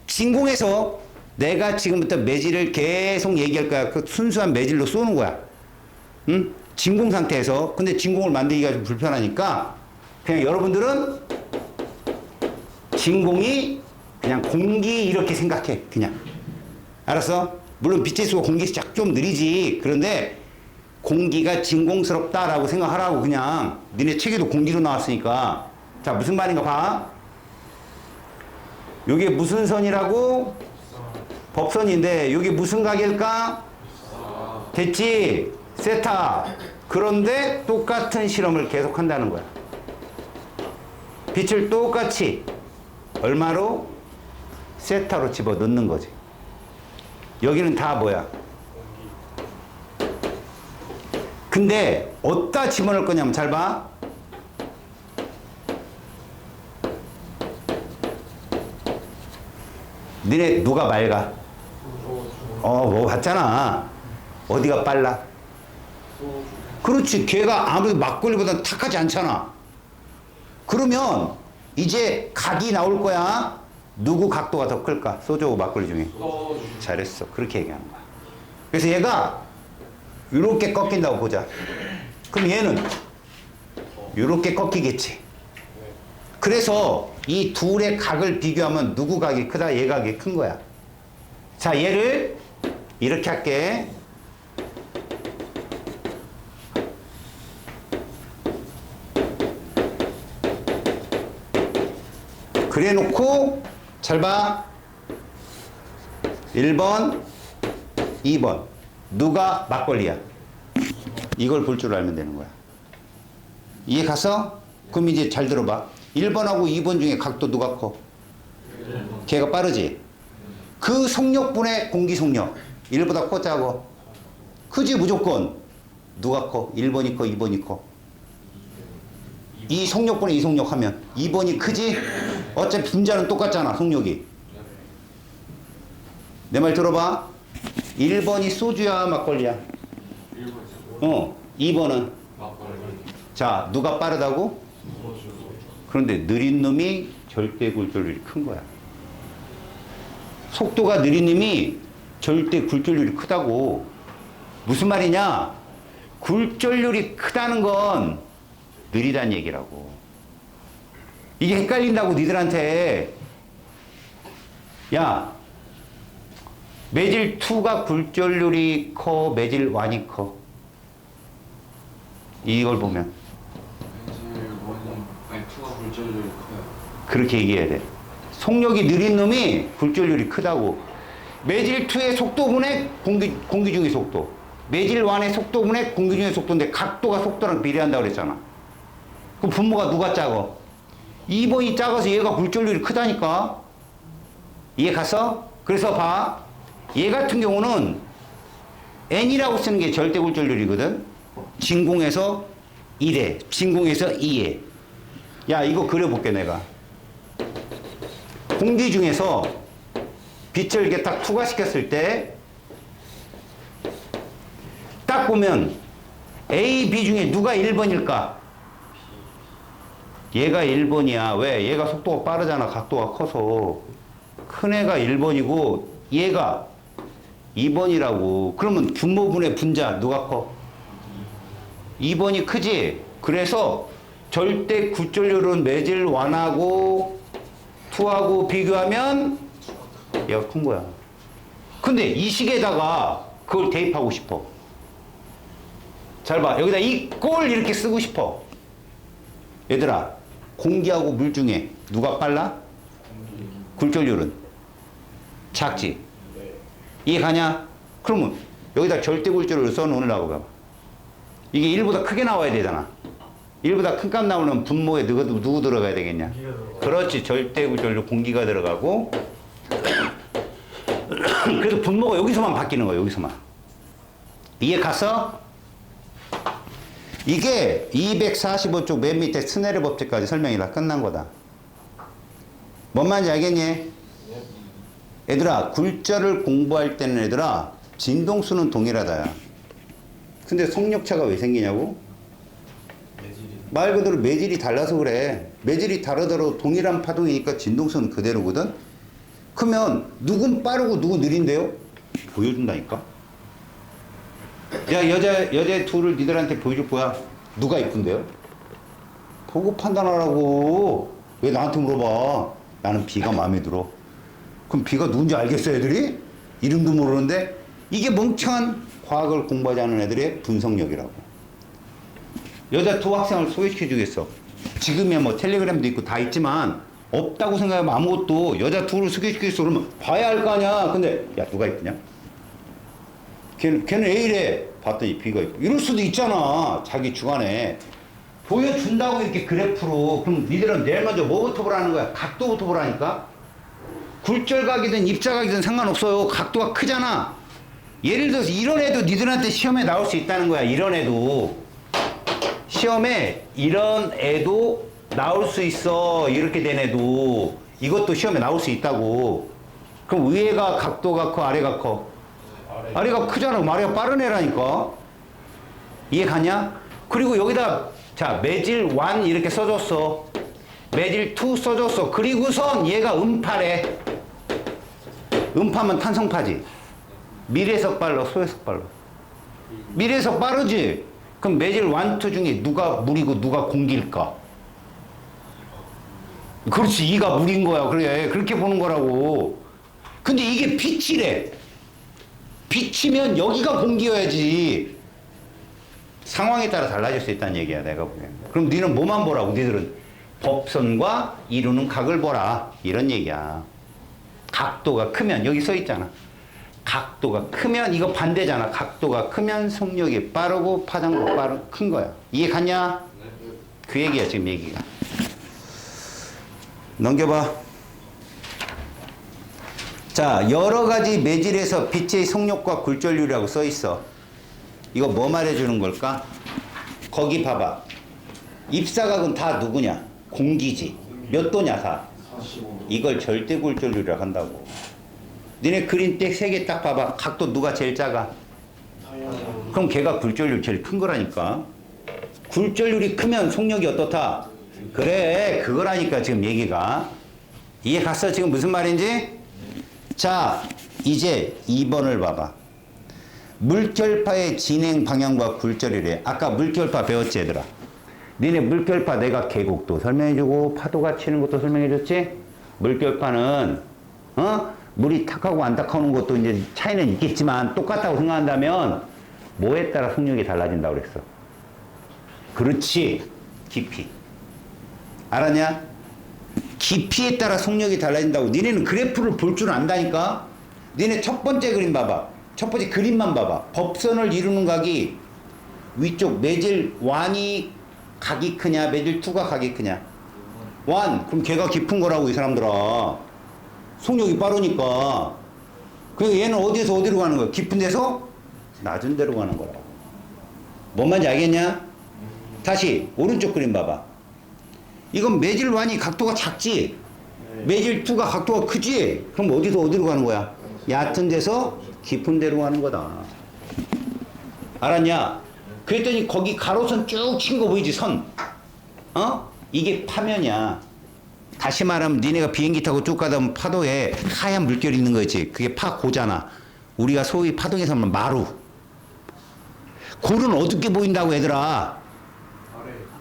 진공에서 내가 지금부터 매질을 계속 얘기할 거야. 그 순수한 매질로 쏘는 거야. 응? 진공 상태에서. 근데 진공을 만들기가 좀 불편하니까 그냥 여러분들은 진공이 그냥 공기 이렇게 생각해. 그냥. 알았어? 물론 빛의 수가 공기에서 좀 느리지. 그런데 공기가 진공스럽다라고 생각하라고. 그냥 니네 책에도 공기로 나왔으니까. 자, 무슨 말인가 봐. 요게 무슨 선이라고? 법선인데 요게 무슨 가게일까? 됐지? 세타. 그런데 똑같은 실험을 계속 한다는 거야. 빛을 똑같이 얼마로? 세타로 집어 넣는 거지. 여기는 다 뭐야? 근데 어디다 집어넣을 거냐면 잘 봐. 너네 누가 맑아? 뭐 봤잖아. 어디가 빨라? 그렇지. 걔가 아무리 막걸리보다 탁하지 않잖아. 그러면 이제 각이 나올 거야. 누구 각도가 더 클까? 소주하고 막걸리 중에. 잘했어. 그렇게 얘기하는 거야. 그래서 얘가 이렇게 꺾인다고 보자. 그럼 얘는 이렇게 꺾이겠지. 그래서 이 둘의 각을 비교하면 누구 각이 크다? 얘 각이 큰 거야. 자, 얘를 이렇게 할게. 그래 놓고 잘 봐. 1번, 2번. 누가 막걸리야? 이걸 볼 줄 알면 되는 거야. 이해 갔어? 그럼 이제 잘 들어봐. 1번하고 2번 중에 각도 누가 커? 걔가 빠르지? 그 속력분의 공기 속력. 1보다 커 작어? 크지 무조건. 누가 커? 1번이 커? 2번이 커? 이 속력분의 이 속력 하면 2번이 크지? 어차피 분자는 똑같잖아 속력이. 내 말 들어봐. 1번이 소주야 막걸리야? 2번은? 막걸리. 자, 누가 빠르다고? 그런데 느린 놈이 절대 굴절률이 큰 거야. 속도가 느린 놈이 절대 굴절률이 크다고. 무슨 말이냐? 굴절률이 크다는 건 느리다는 얘기라고. 이게 헷갈린다고 니들한테. 야, 매질 2가 굴절률이 커, 매질 1이 커? 이걸 보면 매질 1이 아니 2가 굴절률이 커요. 그렇게 얘기해야 돼. 속력이 느린 놈이 굴절률이 크다고. 매질 2의 속도분의 공기 중의 속도, 매질 1의 속도분의 공기 중의 속도인데 각도가 속도랑 비례한다고 그랬잖아. 그럼 분모가 누가 작어? 2번이 작아서 얘가 굴절률이 크다니까. 이해 갔어? 그래서 봐. 얘 같은 경우는 n이라고 쓰는 게 절대 굴절률이거든. 진공에서 1에, 진공에서 2에. 야, 이거 그려볼게 내가. 공기 중에서 빛을 이렇게 딱 투과시켰을 때 딱 보면 A, B 중에 누가 1번일까? 얘가 1번이야. 왜? 얘가 속도가 빠르잖아. 각도가 커서. 큰 애가 1번이고 얘가 2번이라고. 그러면 분모분의 분자 누가 커? 2번이 크지? 그래서 절대 굴절률은 매질 1하고 2하고 비교하면 얘가 큰 거야. 근데 이 식에다가 그걸 대입하고 싶어. 잘 봐. 여기다 이 꼴 이렇게 쓰고 싶어. 얘들아, 공기하고 물 중에 누가 빨라? 굴절률은 작지? 이해 가냐? 그러면 여기다 절대 굴절률을 써놓으려고 봐. 이게 1보다 크게 나와야 되잖아. 1보다 큰 값 나오면 분모에 누구 들어가야 되겠냐? 그렇지. 절대 굴절률 공기가 들어가고. 그래서 분모가 여기서만 바뀌는 거야. 여기서만. 이해 갔어? 이게 245쪽 맨 밑에 스네르 법칙까지 설명이 다 끝난 거다. 뭔 말인지 알겠니? 얘들아, 굴절을 공부할 때는 얘들아, 진동수는 동일하다야. 근데 속력차가 왜 생기냐고? 말 그대로 매질이 달라서 그래. 매질이 다르더라도 동일한 파동이니까 진동수는 그대로거든? 그러면 누군 빠르고 누군 느린데요? 보여준다니까? 야, 여자 둘을 니들한테 보여줄 거야. 누가 이쁜데요? 보고 판단하라고. 왜 나한테 물어봐? 나는 B가 마음에 들어. 그럼 B가 누군지 알겠어, 애들이? 이름도 모르는데? 이게 멍청한 과학을 공부하지 않은 애들의 분석력이라고. 여자 2 학생을 소개시켜 주겠어. 지금이야 뭐 텔레그램도 있고 다 있지만 없다고 생각하면 아무것도. 여자 2를 소개시키겠어 그러면 봐야 할 거 아니야. 근데 야, 누가 이쁘냐? 걔는 A래. 봤더니 B가 있고. 이럴 수도 있잖아. 자기 주관에. 보여준다고 이렇게 그래프로. 그럼 니들은 내일 먼저 뭐부터 보라는 거야? 각도부터 보라니까? 굴절각이든 입자각이든 상관없어요. 각도가 크잖아. 예를 들어서 이런 애도 니들한테 시험에 나올 수 있다는 거야. 이런 애도. 시험에 이런 애도 나올 수 있어. 이렇게 된 애도. 이것도 시험에 나올 수 있다고. 그럼 위에가 각도가 커? 아래가 커? 아래가 크잖아. 아래가 빠른 애라니까. 이해 가냐? 그리고 여기다 자 매질 1 이렇게 써줬어. 매질 2 써줬어. 그리고선 얘가 음파래. 음파면 탄성파지. 미래에서 빨라, 소에서 빨라? 미래에서 빠르지. 그럼 매질 1, 2 중에 누가 물이고 누가 공기일까? 그렇지. 2가 물인 거야. 그래. 그렇게 보는 거라고. 근데 이게 빛이래. 빛이면 여기가 공기여야지. 상황에 따라 달라질 수 있다는 얘기야, 내가 보기엔. 그럼 니는 뭐만 보라고? 니들은 법선과 이루는 각을 보라. 이런 얘기야. 각도가 크면, 여기 써 있잖아. 각도가 크면, 이거 반대잖아. 각도가 크면 속력이 빠르고 파장도 큰 거야. 이해 갔냐? 그 얘기야, 지금 얘기가. 넘겨봐. 자, 여러 가지 매질에서 빛의 속력과 굴절률이라고 써 있어. 이거 뭐 말해주는 걸까? 거기 봐봐. 입사각은 다 누구냐? 공기지. 몇 도냐, 4? 45도. 이걸 절대 굴절률이라고 한다고. 너네 그림 때 3개 딱 봐봐. 각도 누가 제일 작아? 그럼 걔가 굴절률 제일 큰 거라니까. 굴절률이 크면 속력이 어떻다? 그래, 그거라니까 지금 얘기가. 이해 갔어? 지금 무슨 말인지? 자, 이제 2번을 봐봐. 물결파의 진행 방향과 굴절이래. 아까 물결파 배웠지, 얘들아? 니네 물결파 내가 계곡도 설명해주고 파도가 치는 것도 설명해줬지? 물결파는 물이 탁하고 안 탁하는 것도 이제 차이는 있겠지만 똑같다고 생각한다면 뭐에 따라 속력이 달라진다고 그랬어? 그렇지, 깊이. 알았냐? 깊이에 따라 속력이 달라진다고. 니네는 그래프를 볼 줄 안다니까? 니네 첫 번째 그림 봐봐. 첫 번째 그림만 봐봐. 법선을 이루는 각이 위쪽 매질 1이 각이 크냐, 매질 2가 각이 크냐? 1. 그럼 걔가 깊은 거라고, 이 사람들아. 속력이 빠르니까. 그러니까 얘는 어디에서 어디로 가는 거야? 깊은 데서 낮은 데로 가는 거라고. 뭔 말인지 알겠냐? 다시 오른쪽 그림 봐봐. 이건 매질 1이 각도가 작지? 매질 2가 각도가 크지? 그럼 어디서 어디로 가는 거야? 얕은 데서 깊은 데로 가는 거다. 알았냐? 그랬더니 거기 가로선 쭉 친 거 보이지? 선. 이게 파면이야. 다시 말하면 니네가 비행기 타고 쭉 가다 보면 파도에 하얀 물결이 있는 거지. 그게 파고잖아. 우리가 소위 파동에서 하면 마루. 골은 어둡게 보인다고, 얘들아.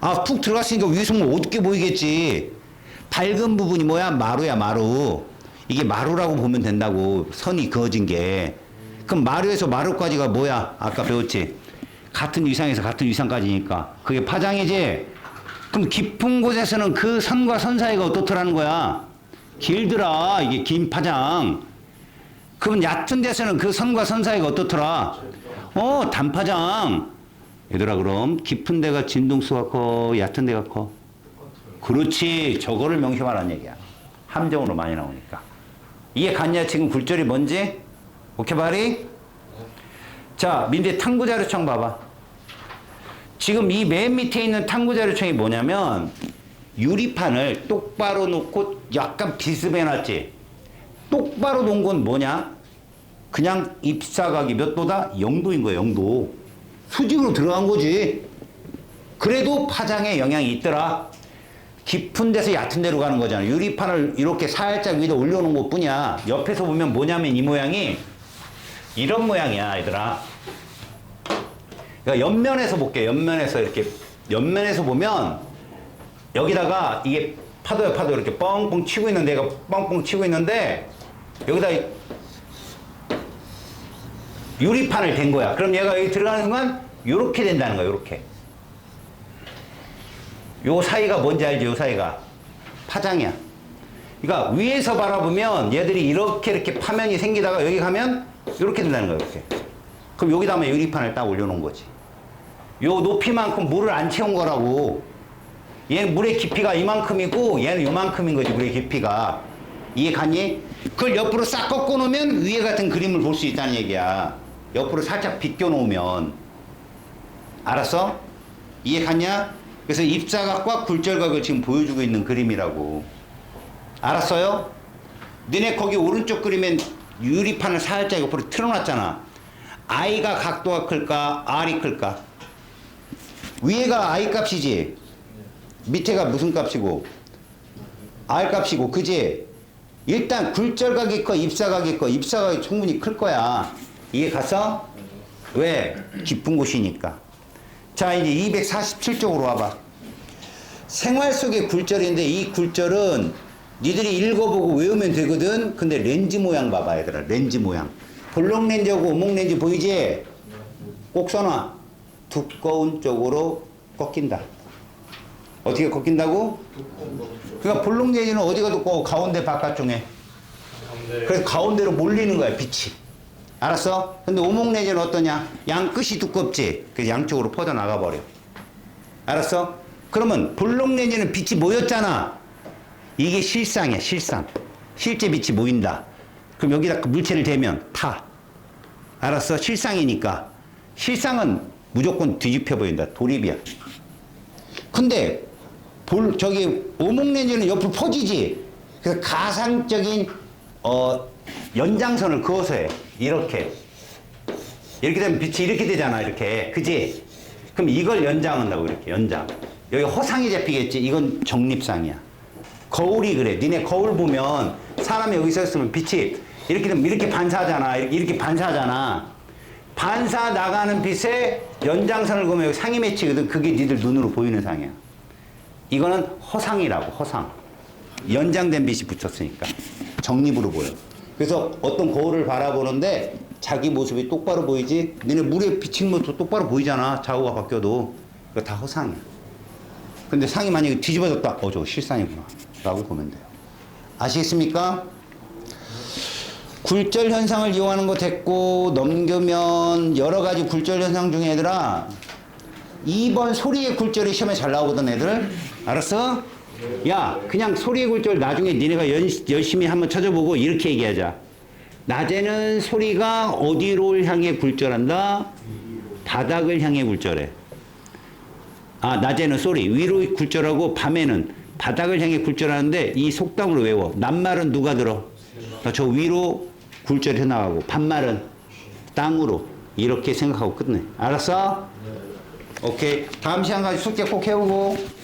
아, 푹 들어갔으니까 위에서 보면 어둡게 보이겠지. 밝은 부분이 뭐야? 마루야, 마루. 이게 마루라고 보면 된다고. 선이 그어진 게. 그럼 마루에서 마루까지가 뭐야? 아까 배웠지? 같은 위상에서 같은 위상까지니까. 그게 파장이지? 그럼 깊은 곳에서는 그 선과 선 사이가 어떻더라는 거야? 길더라. 이게 긴 파장. 그럼 얕은 데서는 그 선과 선 사이가 어떻더라? 단파장. 얘들아, 그럼 깊은 데가 진동수가 커, 얕은 데가 커? 그렇지. 저거를 명심하라는 얘기야. 함정으로 많이 나오니까. 이해 갔냐? 지금 굴절이 뭔지? 오케이, 바리? 자, 민대 탐구자료청 봐봐. 지금 이 맨 밑에 있는 탐구자료청이 뭐냐면 유리판을 똑바로 놓고 약간 비스듬해놨지. 똑바로 놓은 건 뭐냐? 그냥 입사각이 몇 도다? 0도인 거야, 0도. 수직으로 들어간 거지. 그래도 파장에 영향이 있더라. 깊은 데서 얕은 데로 가는 거잖아. 유리판을 이렇게 살짝 위로 올려놓은 것 뿐이야. 옆에서 보면 뭐냐면 이 모양이 이런 모양이야, 얘들아. 그러니까 옆면에서 볼게. 옆면에서 이렇게 옆면에서 보면 여기다가 이게 파도야, 파도 이렇게 뻥뻥 치고 있는데, 얘가 뻥뻥 치고 있는데 여기다 유리판을 댄 거야. 그럼 얘가 여기 들어가는 순간 요렇게 된다는 거야, 요렇게. 요 사이가 뭔지 알지? 요 사이가 파장이야. 그러니까 위에서 바라보면 얘들이 이렇게 파면이 생기다가 여기 가면 요렇게 된다는 거야, 이렇게. 그럼 여기다가 유리판을 딱 올려놓은 거지. 요 높이만큼 물을 안 채운 거라고. 얘는 물의 깊이가 이만큼이고 얘는 요만큼인 거지, 물의 깊이가. 이해 갔니? 그걸 옆으로 싹 꺾어 놓으면 위에 같은 그림을 볼 수 있다는 얘기야. 옆으로 살짝 비껴 놓으면. 알았어? 이해 갔냐? 그래서 입사각과 굴절각을 지금 보여주고 있는 그림이라고. 알았어요? 너네 거기 오른쪽 그림엔 유리판을 살짝 옆으로 틀어놨잖아. I가 각도가 클까? R이 클까? 위에가 I 값이지? 밑에가 무슨 값이고? R 값이고, 그지? 일단 굴절각이 커, 입사각이 커. 입사각이 충분히 클 거야. 이해 갔어? 왜? 깊은 곳이니까. 자, 이제 247쪽으로 와봐. 생활 속의 굴절인데 이 굴절은 니들이 읽어보고 외우면 되거든. 근데 렌즈 모양 봐봐, 얘들아. 렌즈 모양. 볼록 렌즈하고 오목 렌즈 보이지? 꼭 써놔. 두꺼운 쪽으로 꺾인다. 어떻게 꺾인다고? 그러니까 볼록 렌즈는 어디가 두꺼워? 가운데 바깥쪽에. 그래서 가운데로 몰리는 거야, 빛이. 알았어? 근데 오목 렌즈는 어떠냐? 양 끝이 두껍지? 그래서 양쪽으로 퍼져나가 버려. 알았어? 그러면 볼록 렌즈는 빛이 모였잖아. 이게 실상이야, 실상. 실제 빛이 모인다. 그럼 여기다 물체를 대면 타. 알았어? 실상이니까. 실상은 무조건 뒤집혀 보인다. 도립이야. 근데 저기 오목 렌즈는 옆으로 퍼지지. 그래서 가상적인 연장선을 그어서 해. 이렇게. 이렇게 되면 빛이 이렇게 되잖아. 이렇게. 그지? 그럼 이걸 연장한다고 이렇게 연장. 여기 허상이 잡히겠지. 이건 정립상이야. 거울이 그래. 니네 거울 보면 사람이 여기 서 있으면 빛이 이렇게 되면 이렇게 반사하잖아. 이렇게 반사하잖아. 반사 나가는 빛에 연장선을 그으면 여기 상이 맺히거든. 그게 니들 눈으로 보이는 상이야. 이거는 허상이라고. 허상. 연장된 빛이 붙였으니까 정립으로 보여. 그래서 어떤 거울을 바라보는데 자기 모습이 똑바로 보이지? 니네 물에 비친 것도 똑바로 보이잖아. 좌우가 바뀌어도. 그거 다 허상이야. 근데 상이 만약에 뒤집어졌다. 저거 실상이구나. 라고 보면 돼요. 아시겠습니까? 굴절 현상을 이용하는 거 됐고, 넘기면 여러 가지 굴절 현상 중에 얘들아, 2번 소리의 굴절이 시험에 잘 나오거든, 애들. 알았어? 야, 그냥 소리의 굴절 나중에 니네가 열심히 한번 찾아보고 이렇게 얘기하자. 낮에는 소리가 어디로 향해 굴절한다? 바닥을 향해 굴절해. 낮에는 소리 위로 굴절하고 밤에는 바닥을 향해 굴절하는데 이 속담으로 외워. 낮말은 누가 들어? 저 위로 굴절해 나가고 밤말은 땅으로. 이렇게 생각하고 끝내. 알았어? 오케이. 다음 시간까지 숙제 꼭 해오고.